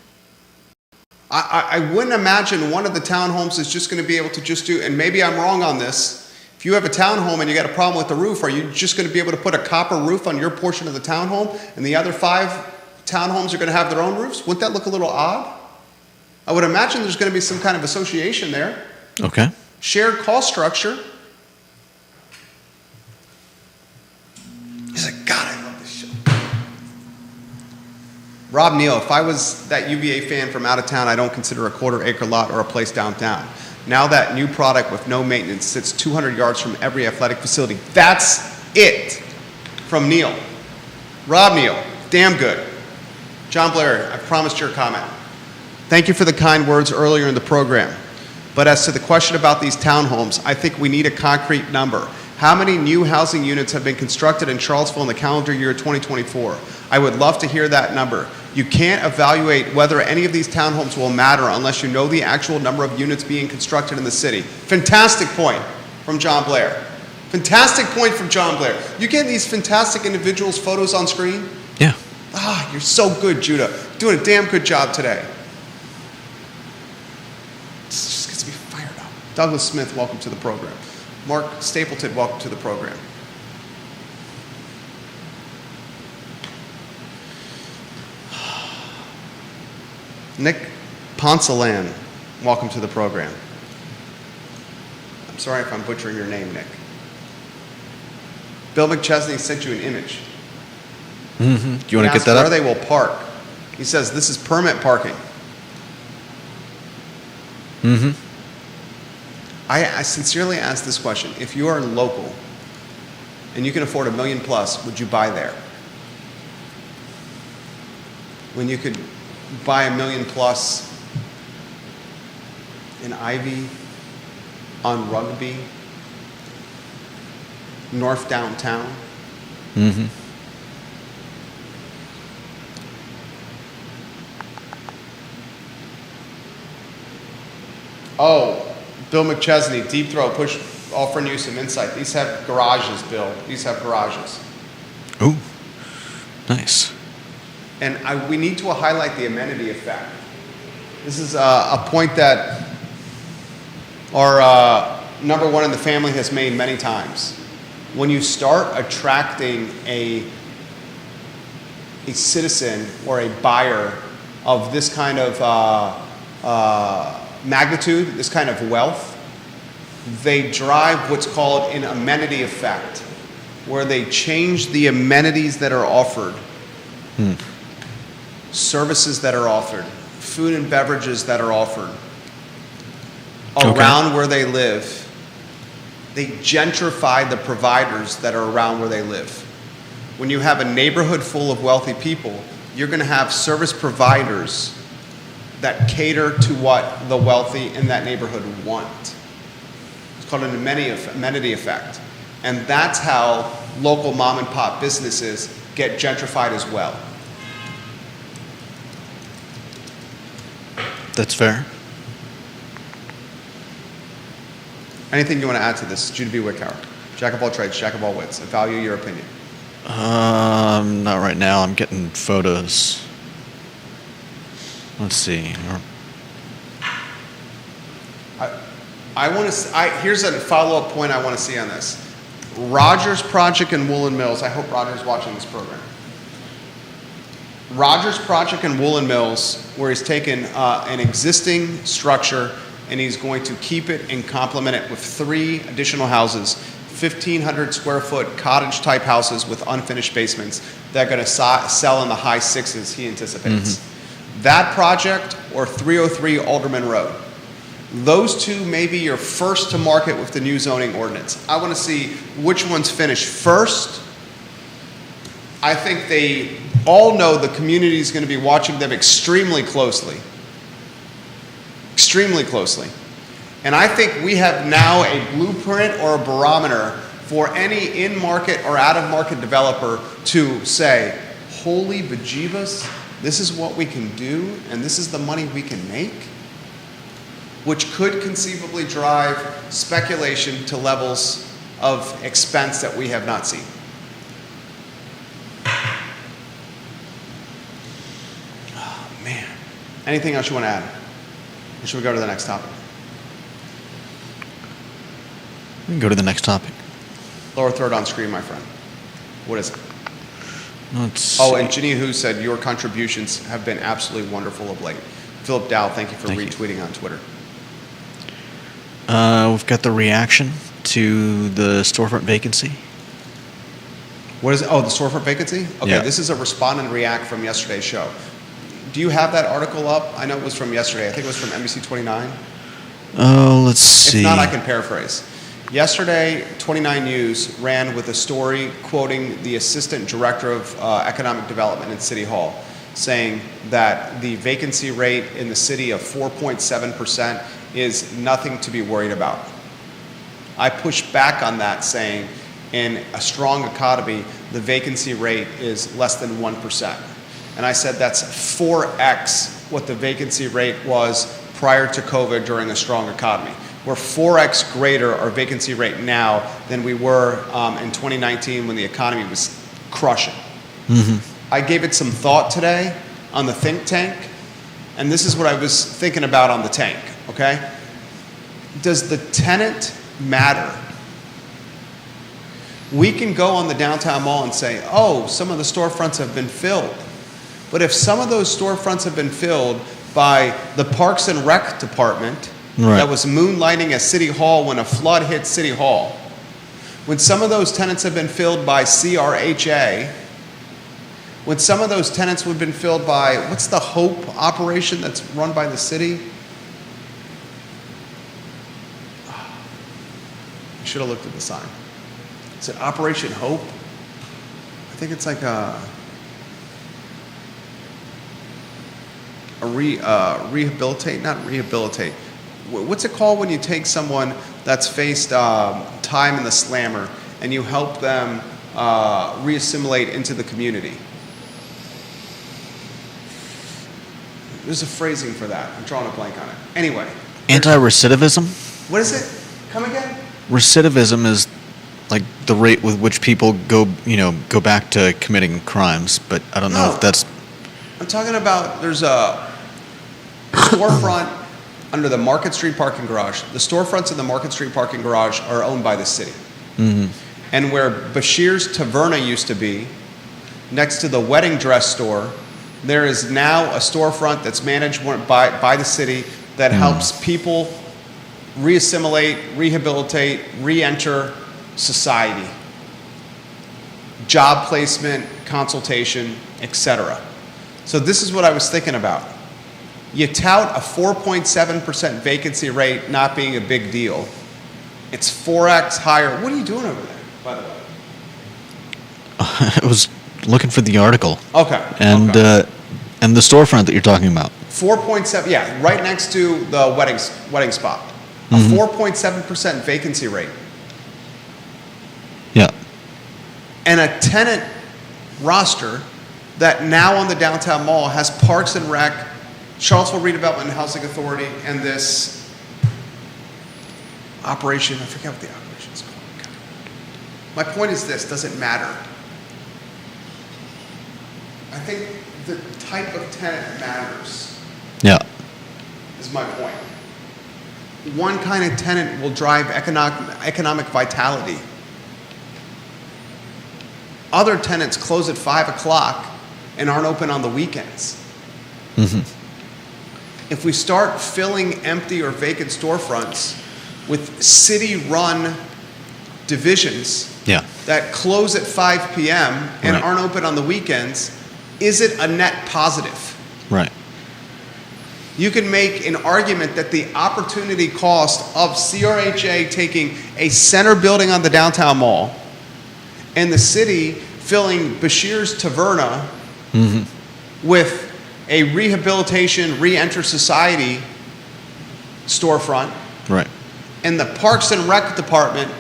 I wouldn't imagine one of the townhomes is just going to be able to just do, and maybe I'm wrong on this. If you have a townhome and you got a problem with the roof, are you just going to be able to put a copper roof on your portion of the townhome and the other 5 townhomes are going to have their own roofs? Wouldn't that look a little odd? I would imagine there's going to be some kind of association there. Okay. Shared cost structure. He's like, God, I love this show. Rob Neal, if I was that UVA fan from out of town, I don't consider a quarter-acre lot or a place downtown. Now that new product with no maintenance sits 200 yards from every athletic facility. That's it from Neal. Rob Neal, damn good. John Blair, I promised your comment. Thank you for the kind words earlier in the program. But as to the question about these townhomes, I think we need a concrete number. How many new housing units have been constructed in Charlottesville in the calendar year 2024? I would love to hear that number. You can't evaluate whether any of these townhomes will matter unless you know the actual number of units being constructed in the city. Fantastic point from John Blair. Fantastic point from John Blair. You get these fantastic individuals' photos on screen? Yeah. Ah, you're so good, Judah. Doing a damn good job today. This just gets me fired up. Douglas Smith, welcome to the program. Mark Stapleton, welcome to the program. Nick Poncelan, welcome to the program. I'm sorry if I'm butchering your name, Nick. Bill McChesney sent you an image. Mm-hmm. Do you want to Asked get that where up? they will park. He says this is permit parking. Mm-hmm. I sincerely ask this question. If you are local and you can afford $1 million plus, would you buy there? When you could buy $1 million plus in Ivy, on Rugby, North Downtown. Mm-hmm. Oh, Bill McChesney, Deep Throw, push, offering you some insight. These have garages, Bill. These have garages. Ooh. Nice. And we need to highlight the amenity effect. This is a point that our number one in the family has made many times. When you start attracting a citizen or a buyer of this kind of magnitude, this kind of wealth, they drive what's called an amenity effect, where they change the amenities that are offered, services that are offered, food and beverages that are offered around where they live. They gentrify the providers that are around where they live. When you have a neighborhood full of wealthy people, you're going to have service providers that cater to what the wealthy in that neighborhood want. It's called an amenity effect. And that's how local mom and pop businesses get gentrified as well. That's fair. Anything you want to add to this? Judah B. Wickhauer. Jack of all trades, jack of all wits. I value your opinion. Not right now. I'm getting photos. Let's see. I want to. Here's a follow-up point I want to see on this. Rogers Project in Woolen Mills. I hope Roger's watching this program. Rogers Project in Woolen Mills, where he's taken an existing structure and he's going to keep it and complement it with 3 additional houses, 1,500 square foot cottage type houses with unfinished basements that are going to sell in the high 6s, he anticipates. Mm-hmm. That project or 303 Alderman Road. Those 2 may be your first to market with the new zoning ordinance. I want to see which ones finish first. I think they all know the community is going to be watching them extremely closely. Extremely closely. And I think we have now a blueprint or a barometer for any in-market or out-of-market developer to say, holy bejeebus, this is what we can do, and this is the money we can make, which could conceivably drive speculation to levels of expense that we have not seen. Oh, man. Anything else you want to add? Or should we go to the next topic? We can go to the next topic. Lower third on screen, my friend. What is it? Let's Oh, see. and Ginny Who said, your contributions have been absolutely wonderful of late. Philip Dow, thank you for Thank you. retweeting on Twitter. We've got the reaction to the storefront vacancy. What is it? Oh, the storefront vacancy? Okay, Yeah. this is a respond and react from yesterday's show. Do you have that article up? I know it was from yesterday. I think it was from NBC 29. Oh, let's see. If not, I can paraphrase. Yesterday, 29 News ran with a story quoting the Assistant Director of Economic Development at City Hall, saying that the vacancy rate in the city of 4.7% is nothing to be worried about. I pushed back on that, saying in a strong economy, the vacancy rate is less than 1%. And I said that's 4x what the vacancy rate was prior to COVID during a strong economy. We're 4x greater our vacancy rate now than we were in 2019 when the economy was crushing. I gave it some thought today on the think tank, and this is what I was thinking about on the tank, okay? Does the tenant matter? We can go on the downtown mall and say, oh, some of the storefronts have been filled. But if some of those storefronts have been filled by the Parks and Rec department Right. that was moonlighting at City Hall when a flood hit City Hall, when some of those tenants have been filled by CRHA, when some of those tenants would have been filled by, what's the Hope operation that's run by the city? I should have looked at the sign. Is it Operation Hope? I think it's like rehabilitate, not rehabilitate. What's it called when you take someone that's faced time in the slammer and you help them reassimilate into the community? There's a phrasing for that. I'm drawing a blank on it. Anyway. Anti-recidivism? What is it? Come again? Recidivism is like the rate with which people go back to committing crimes, but I don't know No. if that's I'm talking about there's a storefront under the Market Street parking garage. The storefronts in the Market Street parking garage are owned by the city. And where Bashir's Taverna used to be, next to the wedding dress store, there is now a storefront that's managed by the city that helps people reassimilate, rehabilitate, re-enter society. Job placement, consultation, etc. So this is what I was thinking about. You tout a 4.7% vacancy rate not being a big deal. It's 4x higher. What are you doing over there, by the way? I was looking for the article. Okay. And okay. and the storefront that you're talking about. 4.7, yeah, right next to the wedding spot. A 4.7% vacancy rate. Yeah. And a tenant roster that now on the downtown mall has Parks and Rec, Charlottesville Redevelopment and Housing Authority, and this operation, I forget what the operation is called. My point is this, does it matter? I think the type of tenant matters, Yeah. is my point. One kind of tenant will drive economic vitality. Other tenants close at 5 o'clock and aren't open on the weekends. If we start filling empty or vacant storefronts with city-run divisions Yeah. that close at 5 p.m. and Right. aren't open on the weekends, is it a net positive? Right. You can make an argument that the opportunity cost of CRHA taking a center building on the downtown mall and the city filling Bashir's Taverna with a rehabilitation, re-enter society storefront Right. and the Parks and Rec department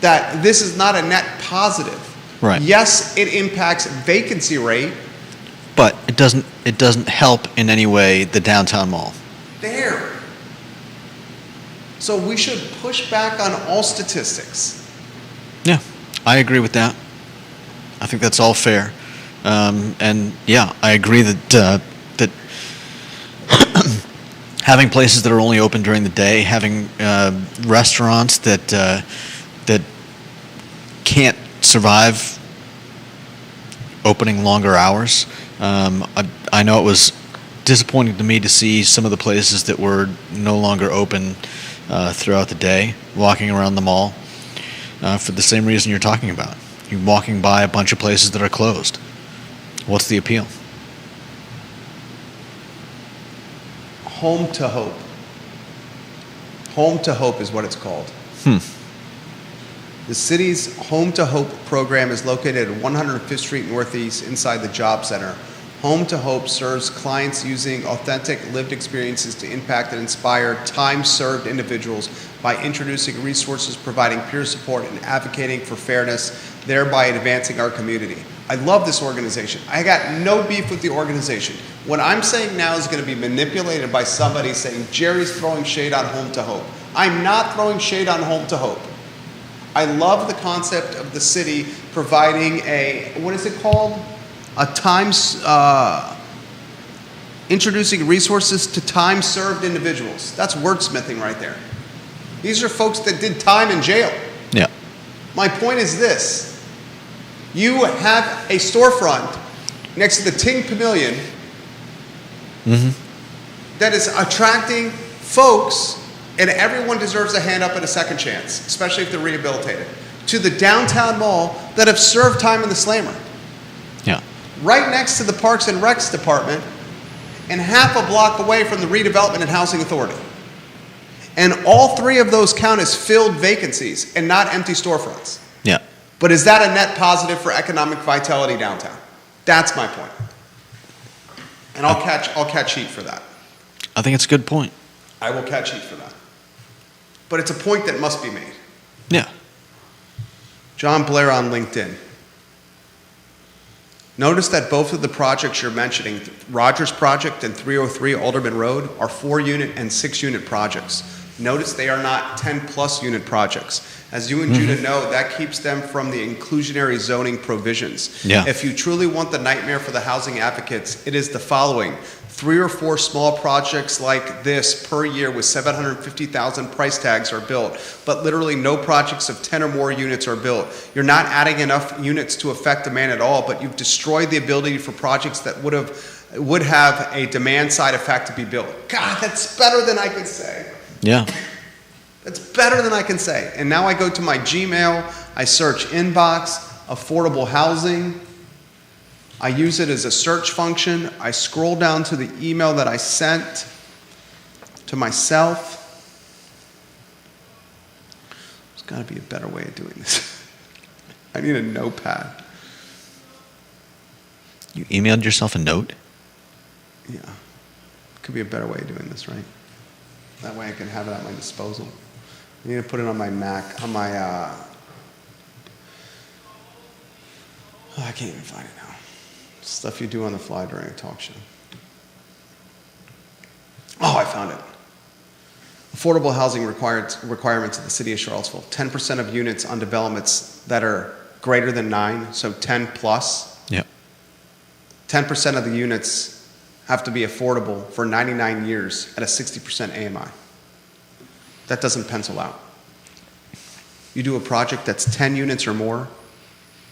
that this is not a net positive. Right. Yes, it impacts vacancy rate. But it doesn't help in any way the downtown mall. There. So we should push back on all statistics. Yeah, I agree with that. I think that's all fair. And yeah, I agree that that having places that are only open during the day, having restaurants that that can't survive opening longer hours. I know it was disappointing to me to see some of the places that were no longer open throughout the day, walking around the mall, for the same reason you're talking about. You're walking by a bunch of places that are closed. What's the appeal? Home to Hope. Home to Hope is what it's called. The city's Home to Hope program is located at 105th Street Northeast inside the Job Center. Home to Hope serves clients using authentic lived experiences to impact and inspire time-served individuals by introducing resources, providing peer support, and advocating for fairness, thereby advancing our community. I love this organization. I got no beef with the organization. What I'm saying now is going to be manipulated by somebody saying Jerry's throwing shade on Home to Hope. I'm not throwing shade on Home to Hope. I love the concept of the city providing a, what is it called? Introducing resources to time-served individuals. That's wordsmithing right there. These are folks that did time in jail. Yeah. My point is this. You have a storefront next to the Ting Pavilion that is attracting folks, and everyone deserves a hand up and a second chance, especially if they're rehabilitated, to the downtown mall that have served time in the slammer. Yeah. Right next to the Parks and Recs department and half a block away from the Redevelopment and Housing Authority. And all three of those count as filled vacancies and not empty storefronts. Yeah. But is that a net positive for economic vitality downtown? That's my point. And I'll catch heat for that. I think it's a good point. I will catch heat for that. But it's a point that must be made. Yeah. John Blair on LinkedIn. Notice that both of the projects you're mentioning, Rogers Project and 303 Alderman Road, are 4-unit and 6-unit projects. Notice they are not 10-plus unit projects. As you and Judah know, that keeps them from the inclusionary zoning provisions. Yeah. If you truly want the nightmare for the housing advocates, it is the following. 3 or 4 small projects like this per year with 750,000 price tags are built, but literally no projects of 10 or more units are built. You're not adding enough units to affect demand at all, but you've destroyed the ability for projects that would have a demand side effect to be built. God, that's better than I could say. Yeah. That's better than I can say. And now I go to my Gmail, I search inbox, affordable housing. I use it as a search function. I scroll down to the email that I sent to myself. There's got to be a better way of doing this. I need a notepad. You emailed yourself a note? Yeah. Could be a better way of doing this, right? That way I can have it at my disposal. I need to put it on my Mac, on my, I can't even find it now. Stuff you do on the fly during a talk show. Oh, I found it. Affordable housing requirements of the city of Charlottesville. 10% of units on developments that are greater than 9, so 10 plus. Yep. 10% of the units have to be affordable for 99 years at a 60% AMI. That doesn't pencil out. You do a project that's 10 units or more,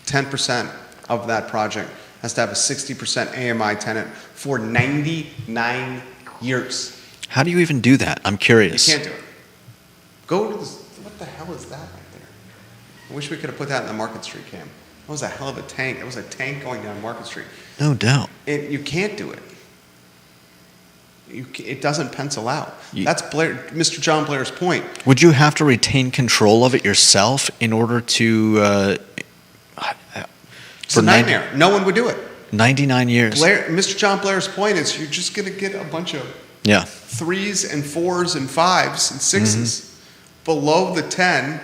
10% of that project has to have a 60% AMI tenant for 99 years. How do you even do that? I'm curious. You can't do it. Go to this, what the hell is that right there? I wish we could have put that in the Market Street cam. That was a hell of a tank. It was a tank going down Market Street. No doubt. You can't do it. It doesn't pencil out. That's Mr. John Blair's point. Would you have to retain control of it yourself in order to... It's a nightmare. No one would do it. 99 years. Mr. John Blair's point is you're just going to get a bunch of Yeah. 3s and 4s and 5s and 6s below the 10,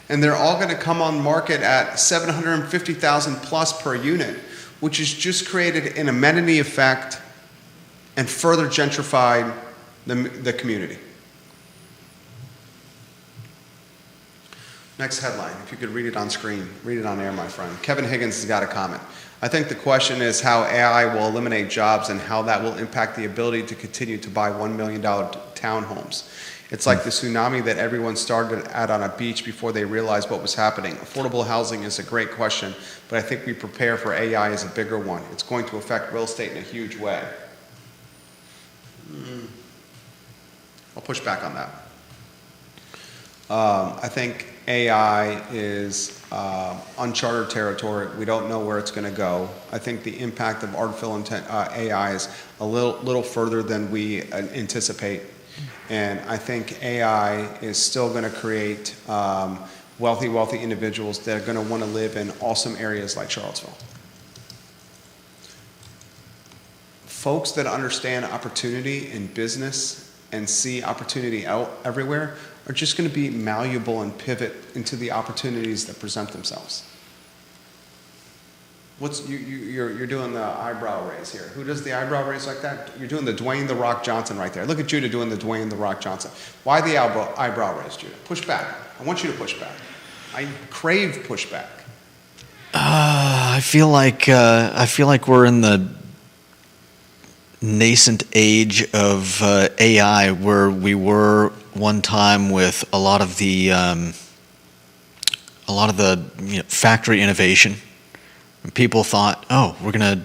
and they're all going to come on market at 750,000 plus per unit, which has just created an amenity effect and further gentrified the community. Next headline, if you could read it on screen, read it on air, my friend. Kevin Higgins has got a comment. I think the question is how AI will eliminate jobs and how that will impact the ability to continue to buy $1 million townhomes. It's like the tsunami that everyone started at on a beach before they realized what was happening. Affordable housing is a great question, but I think we prepare for AI as a bigger one. It's going to affect real estate in a huge way. I'll push back on that. I think AI is uncharted territory. We don't know where it's going to go. I think the impact of artificial AI is a little further than we anticipate. And I think AI is still going to create wealthy individuals that are going to want to live in awesome areas like Charlottesville. Folks that understand opportunity in business and see opportunity out everywhere are just going to be malleable and pivot into the opportunities that present themselves. You're doing the eyebrow raise here. Who does the eyebrow raise like that? You're doing the Dwayne "The Rock" Johnson right there. Look at Judah doing the Dwayne "The Rock" Johnson. Why the eyebrow raise, Judah? Push back. I want you to push back. I crave pushback. I feel like we're in the nascent age of AI, where we were one time with a lot of the factory innovation. People thought, oh, we're gonna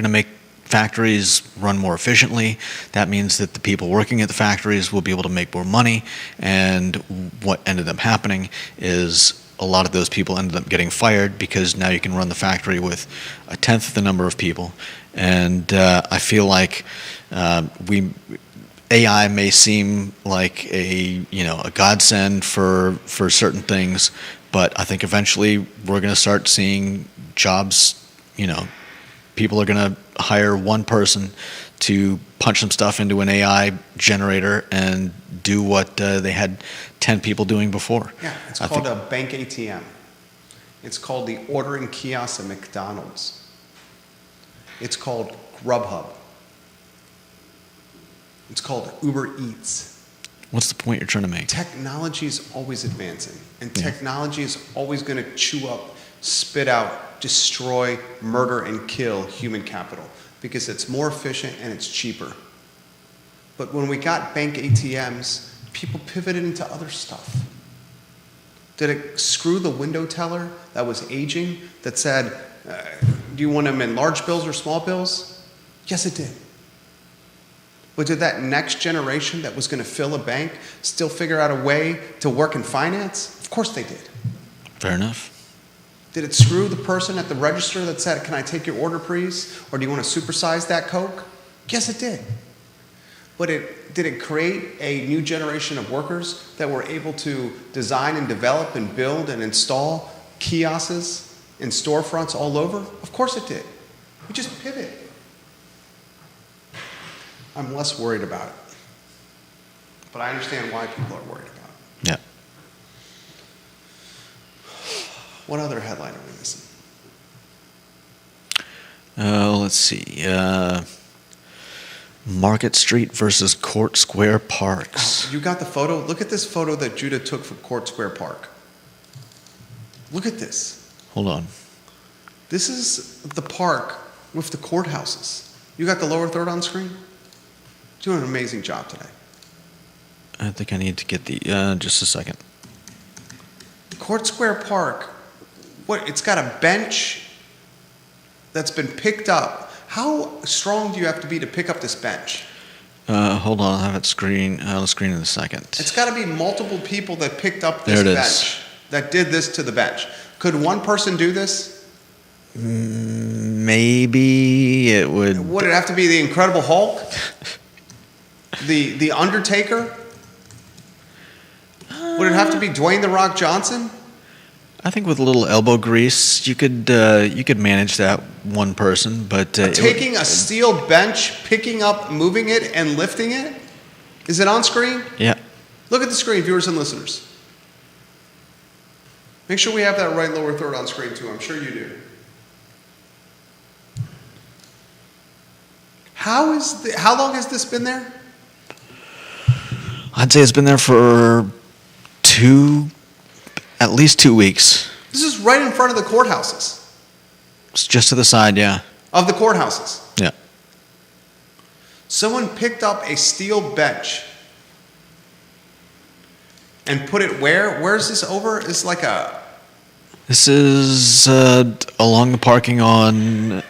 make factories run more efficiently. That means that the people working at the factories will be able to make more money. And what ended up happening is a lot of those people ended up getting fired because now you can run the factory with a tenth of the number of people. And I feel like AI may seem like a godsend for certain things, but I think eventually we're going to start seeing jobs. People are going to hire one person to punch some stuff into an AI generator and do what they had 10 people doing before. Yeah, it's called a bank ATM. It's called the ordering kiosk at McDonald's. It's called Grubhub. It's called Uber Eats. What's the point you're trying to make? Technology is always advancing, and technology is always going to chew up, spit out, destroy, murder, and kill human capital because it's more efficient and it's cheaper. But when we got bank ATMs, people pivoted into other stuff. Did it screw the window teller that was aging that said, do you want them in large bills or small bills? Yes, it did. But did that next generation that was going to fill a bank still figure out a way to work in finance? Of course they did. Fair enough. Did it screw the person at the register that said, can I take your order, please? Or do you want to supersize that Coke? Yes, it did. But did it create a new generation of workers that were able to design and develop and build and install kiosks and storefronts all over? Of course it did. We just pivot. I'm less worried about it. But I understand why people are worried about it. Yeah. What other headline are we missing? Let's see. Market Street versus Court Square Parks. You got the photo? Look at this photo that Judah took from Court Square Park. Look at this. Hold on. This is the park with the courthouses. You got the lower third on screen? Doing an amazing job today. I think I need to get the, just a second. Court Square Park, it's got a bench that's been picked up. How strong do you have to be to pick up this bench? Hold on, I'll have it screen in a second. It's got to be multiple people that picked up this There it bench, is. that did this to the bench. Could one person do this? Maybe it would. Would it have to be the Incredible Hulk? The Undertaker? Would it have to be Dwayne "The Rock" Johnson? I think with a little elbow grease, you could manage that one person, but Taking a steel bench, picking up, moving it, and lifting it? Is it on screen? yeah. Look at the screen, viewers and listeners. Make sure we have that right lower third on screen too. I'm sure you do. How long has this been there? I'd say it's been there for at least 2 weeks. This is right in front of the courthouses. It's just to the side, yeah. Of the courthouses. Yeah. Someone picked up a steel bench and put it where? Where's this over? It's like This is along the parking on.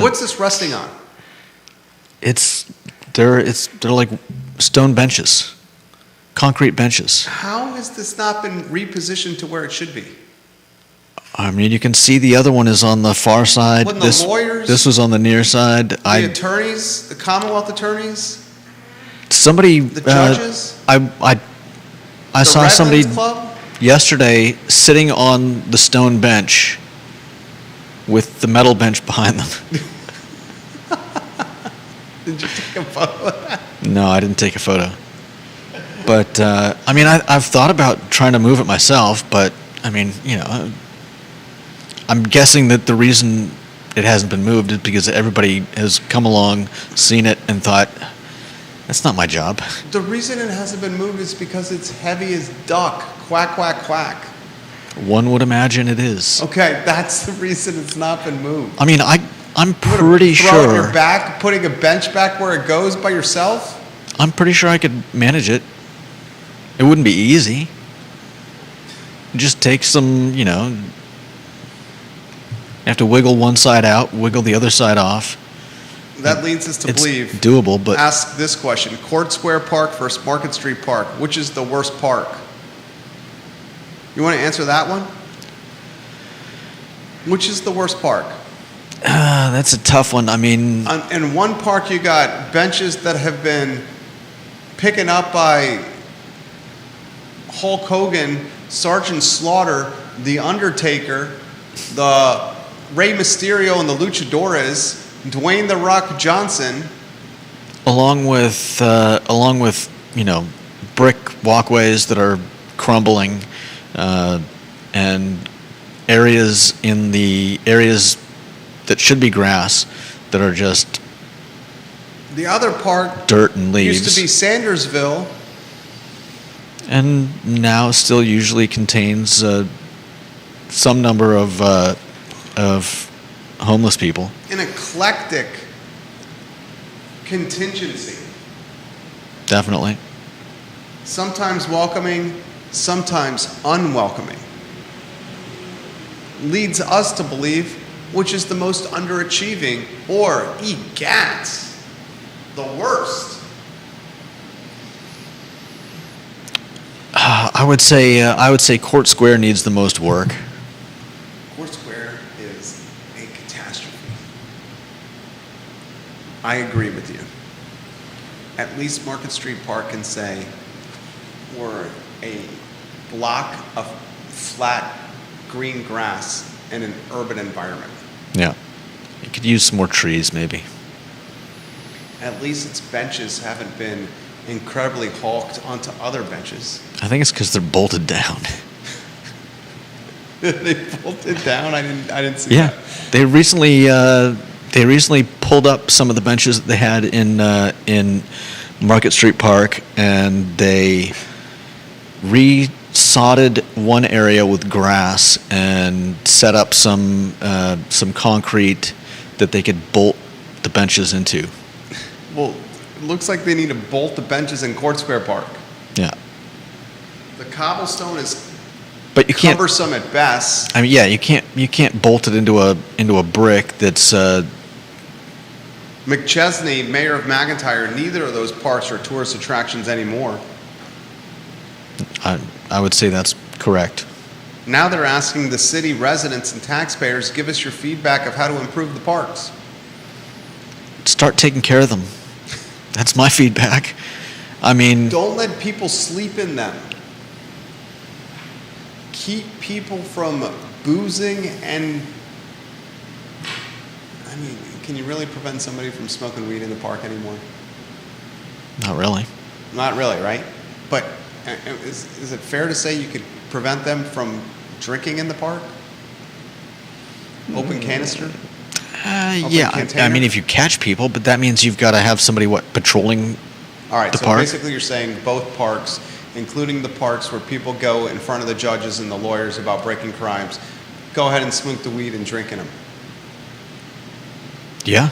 what's this resting on? They're like stone benches, concrete benches. How has this not been repositioned to where it should be? I mean, you can see the other one is on the far side. Wouldn't the lawyers- This was on the near side. The attorneys, the Commonwealth attorneys, Somebody. the judges, I the saw somebody Redlands Club? yesterday sitting on the stone bench with the metal bench behind them. Did you take a photo of that? No, I didn't take a photo. But I mean, I've thought about trying to move it myself, but I mean, I'm guessing that the reason it hasn't been moved is because everybody has come along, seen it, and thought, that's not my job. The reason it hasn't been moved is because it's heavy as duck. Quack, quack, quack. One would imagine it is. Okay, that's the reason it's not been moved. I mean, I'm pretty Throw it on sure. your back, putting a bench back where it goes by yourself? I'm pretty sure I could manage it. It wouldn't be easy. Just take some, you have to wiggle one side out, wiggle the other side off. That leads us to It's believe. doable, but Ask this question. Court Square Park versus Market Street Park. Which is the worst park? You want to answer that one? Which is the worst park? that's a tough one. I mean, In one park, you got benches that have been picking up by Hulk Hogan, Sergeant Slaughter, The Undertaker, the Rey Mysterio and the Luchadores, Dwayne "The Rock" Johnson. along with brick walkways that are crumbling, and areas that should be grass that are just The other park dirt and leaves. used to be Sandersville. And now still usually contains some number of homeless people. An eclectic contingency. Definitely. Sometimes welcoming, sometimes unwelcoming. Leads us to believe which is the most underachieving, or egats, the worst. I would say Court Square needs the most work. Court Square is a catastrophe. I agree with you. At least Market Street Park can say we're a block of flat green grass in an urban environment. Yeah. You could use some more trees, maybe. At least its benches haven't been incredibly hulked onto other benches. I think it's because they're bolted down. They bolted down. I didn't see Yeah. that. They recently pulled up some of the benches that they had in Market Street Park, and they re-sodded one area with grass and set up some concrete that they could bolt the benches into. Well, it looks like they need to bolt the benches in Court Square Park. Yeah. The cobblestone is But you can't. cumbersome at best. I mean, yeah, you can't bolt it into a brick that's. McChesney, mayor of McIntyre, neither of those parks are tourist attractions anymore. I would say that's correct. Now they're asking the city residents and taxpayers, give us your feedback of how to improve the parks. Start taking care of them. That's my feedback. I mean, Don't let people sleep in them. keep people from boozing and, I mean, can you really prevent somebody from smoking weed in the park anymore? Not really. Not really, right? But is it fair to say you could prevent them from drinking in the park? Open canister? Yeah, I container? mean, if you catch people, but that means you've got to have somebody, patrolling All right, the so park? basically you're saying both parks, including the parks where people go in front of the judges and the lawyers about breaking crimes, go ahead and smoke the weed and drink in them. Yeah.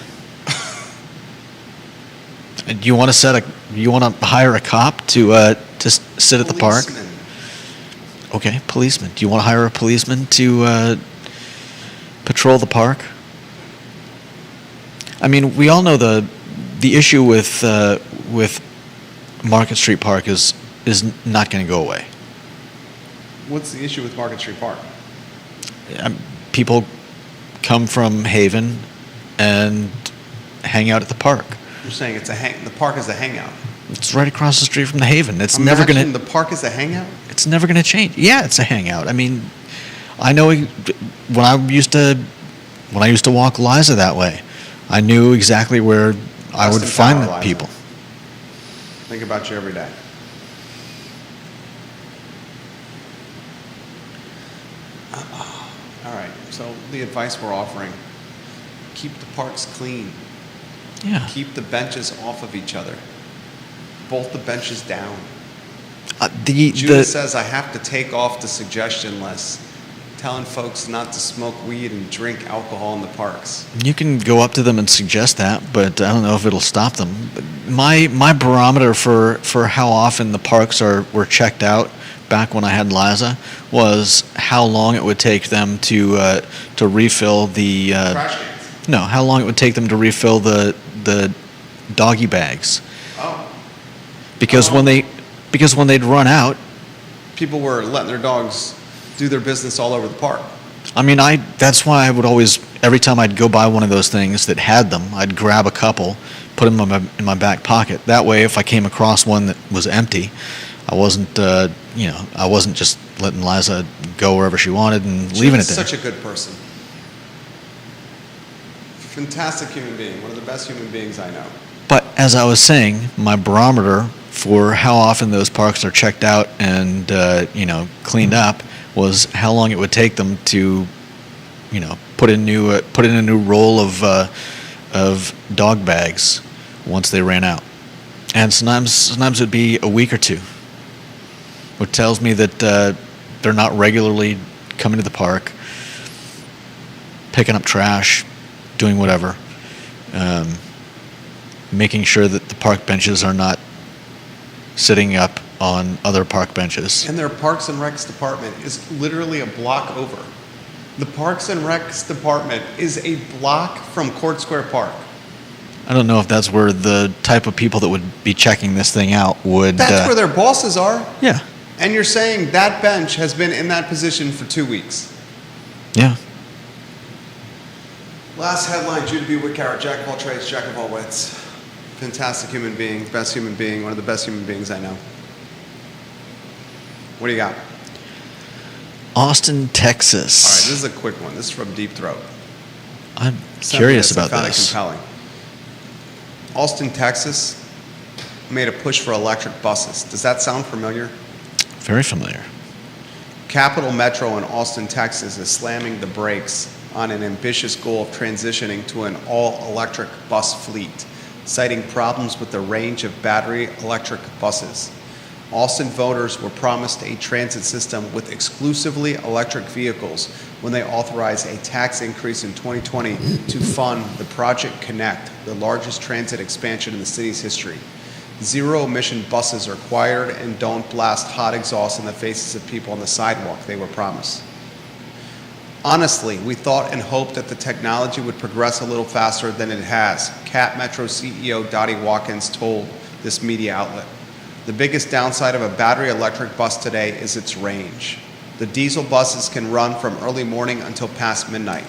And you want to hire a cop to sit at the park? Policemen. Okay, policeman. Do you want to hire a policeman to patrol the park? I mean, we all know the issue with Market Street Park is not going to go away. What's the issue with Market Street Park? People come from Haven and hang out at the park. You're saying the park is a hangout. It's right across the street from the Haven. It's never going Imagine to. the park is a hangout? It's never going to change. Yeah, it's a hangout. I mean, I know when I used to walk Liza that way, I knew exactly where I would Austin find Tower, the Liza. people. Think about you every day. All right, so the advice we're offering, keep the parks clean. Yeah. Keep the benches off of each other. Bolt the benches down. Judah says I have to take off the suggestion list, telling folks not to smoke weed and drink alcohol in the parks. You can go up to them and suggest that, but I don't know if it'll stop them. My barometer for how often the parks were checked out back when I had Liza was how long it would take them to refill the Trash cans. no, how long it would take them to refill the doggy bags. Oh. Because Oh. when they'd run out, People were letting their dogs do their business all over the park. I mean, that's why I would always, every time I'd go by one of those things that had them, I'd grab a couple, put them in my back pocket. That way, if I came across one that was empty, I wasn't just letting Liza go wherever she wanted and leaving it She's there. such a good person. Fantastic human being. One of the best human beings I know. But as I was saying, my barometer for how often those parks are checked out and cleaned up was how long it would take them to, put in a new roll of dog bags once they ran out, and sometimes it'd be a week or two, which tells me that they're not regularly coming to the park, picking up trash, doing whatever, making sure that the park benches are not sitting up on other park benches. And their Parks and Recs department is literally a block over. The Parks and Recs department is a block from Court Square Park. I don't know if that's where the type of people that would be checking this thing out would. That's where their bosses are. Yeah. And you're saying that bench has been in that position for 2 weeks. Yeah. Last headline, Judah B. Whitcarrot, jack of all trades, jack of all wits. Fantastic human being, best human being, one of the best human beings I know. What do you got? Austin, Texas. All right, this is a quick one. This is from Deep Throat. I'm Simply curious this, I about found it this. compelling. Austin, Texas made a push for electric buses. Does that sound familiar? Very familiar. Capital Metro in Austin, Texas is slamming the brakes on an ambitious goal of transitioning to an all-electric bus fleet, citing problems with the range of battery electric buses. Austin voters were promised a transit system with exclusively electric vehicles when they authorized a tax increase in 2020 to fund the Project Connect, the largest transit expansion in the city's history. Zero-emission buses are quieter and don't blast hot exhaust in the faces of people on the sidewalk they were promised. Honestly, we thought and hoped that the technology would progress a little faster than it has, Cap Metro CEO Dottie Watkins told this media outlet. The biggest downside of a battery electric bus today is its range. The diesel buses can run from early morning until past midnight.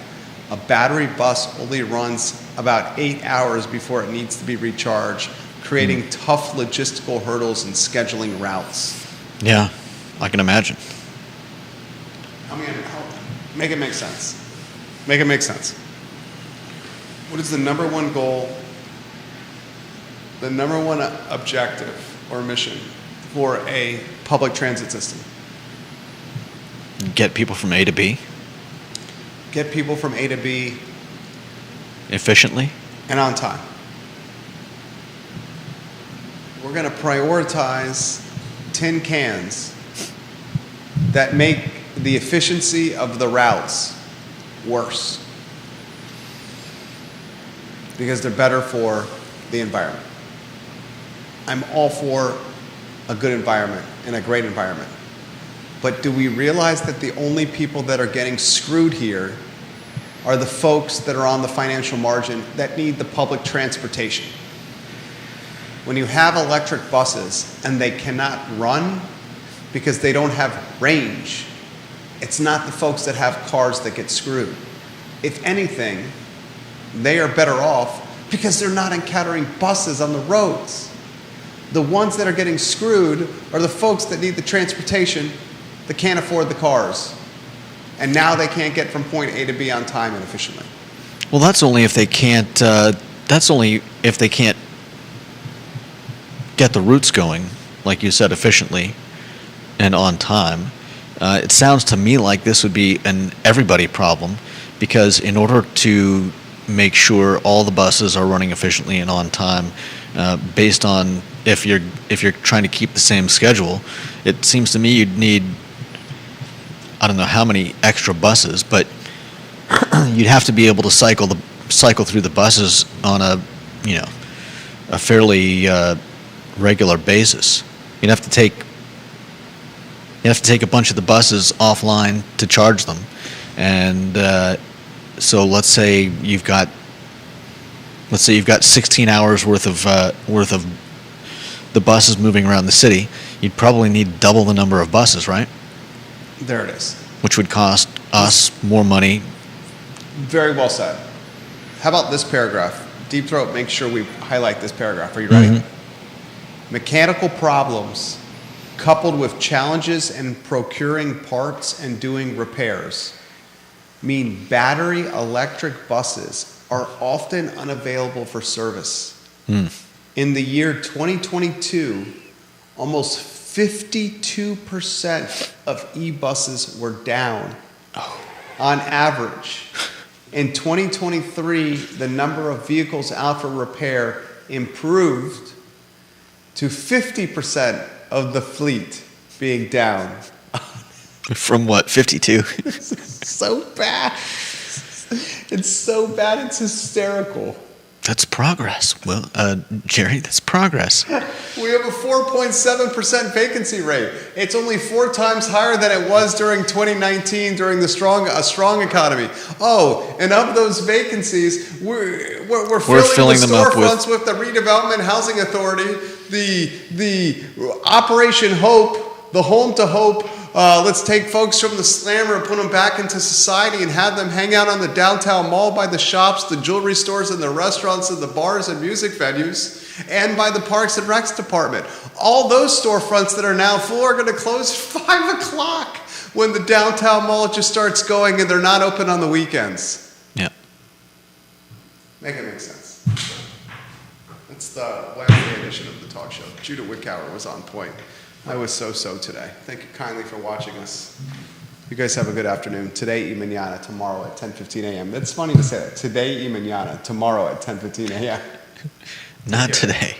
A battery bus only runs about 8 hours before it needs to be recharged, creating tough logistical hurdles in scheduling routes. Yeah, I can imagine. Make it make sense. Make it make sense. What is the number one goal, the number one objective or mission for a public transit system? Get people from A to B Get people from A to B efficiently. and on time. We're going to prioritize tin cans that make the efficiency of the routes worse because they're better for the environment. I'm all for a good environment and a great environment. But do we realize that the only people that are getting screwed here are the folks that are on the financial margin that need the public transportation? When you have electric buses and they cannot run because they don't have range, it's not the folks that have cars that get screwed. If anything, they are better off because they're not encountering buses on the roads. The ones that are getting screwed are the folks that need the transportation that can't afford the cars. And now they can't get from point A to B on time and efficiently. Well, that's only if they can't. That's only if they can't get the routes going, like you said, efficiently and on time. It sounds to me like this would be an everybody problem, because in order to make sure all the buses are running efficiently and on time, based on if you're trying to keep the same schedule, it seems to me you'd need, I don't know how many extra buses, but you'd have to be able to cycle through the buses on a fairly regular basis. You'd have to take a bunch of the buses offline to charge them, and so let's say you've got 16 hours worth of the buses moving around the city. You'd probably need double the number of buses, right? There it is. Which would cost us more money. Very well said. How about this paragraph? Deep Throat, make sure we highlight this paragraph. Are you ready? Mm-hmm. Mechanical problems coupled with challenges in procuring parts and doing repairs mean battery electric buses are often unavailable for service. In the year 2022, almost 52% of e-buses were down on average. In 2023, the number of vehicles out for repair improved to 50% of the fleet being down. From what, 52? So bad. It's so bad, it's hysterical. That's progress. Well, Jerry, that's progress. We have a 4.7% vacancy rate. It's only 4 times higher than it was during 2019 during a strong economy. Oh, and of those vacancies, we're filling the storefronts with the Redevelopment Housing Authority, the Operation Hope, the Home to Hope. Let's take folks from the Slammer and put them back into society and have them hang out on the downtown mall by the shops, the jewelry stores, and the restaurants, and the bars and music venues, and by the Parks and Recs department. All those storefronts that are now full are going to close 5 o'clock when the downtown mall just starts going and they're not open on the weekends. Yeah. Make it make sense. That's the Wednesday edition of the talk show. Judah Wickower was on point. I was so today. Thank you kindly for watching us. You guys have a good afternoon. Today y mañana, tomorrow at 10:15 a.m. It's funny to say that. Today y mañana, tomorrow at 10:15 a.m. Not today.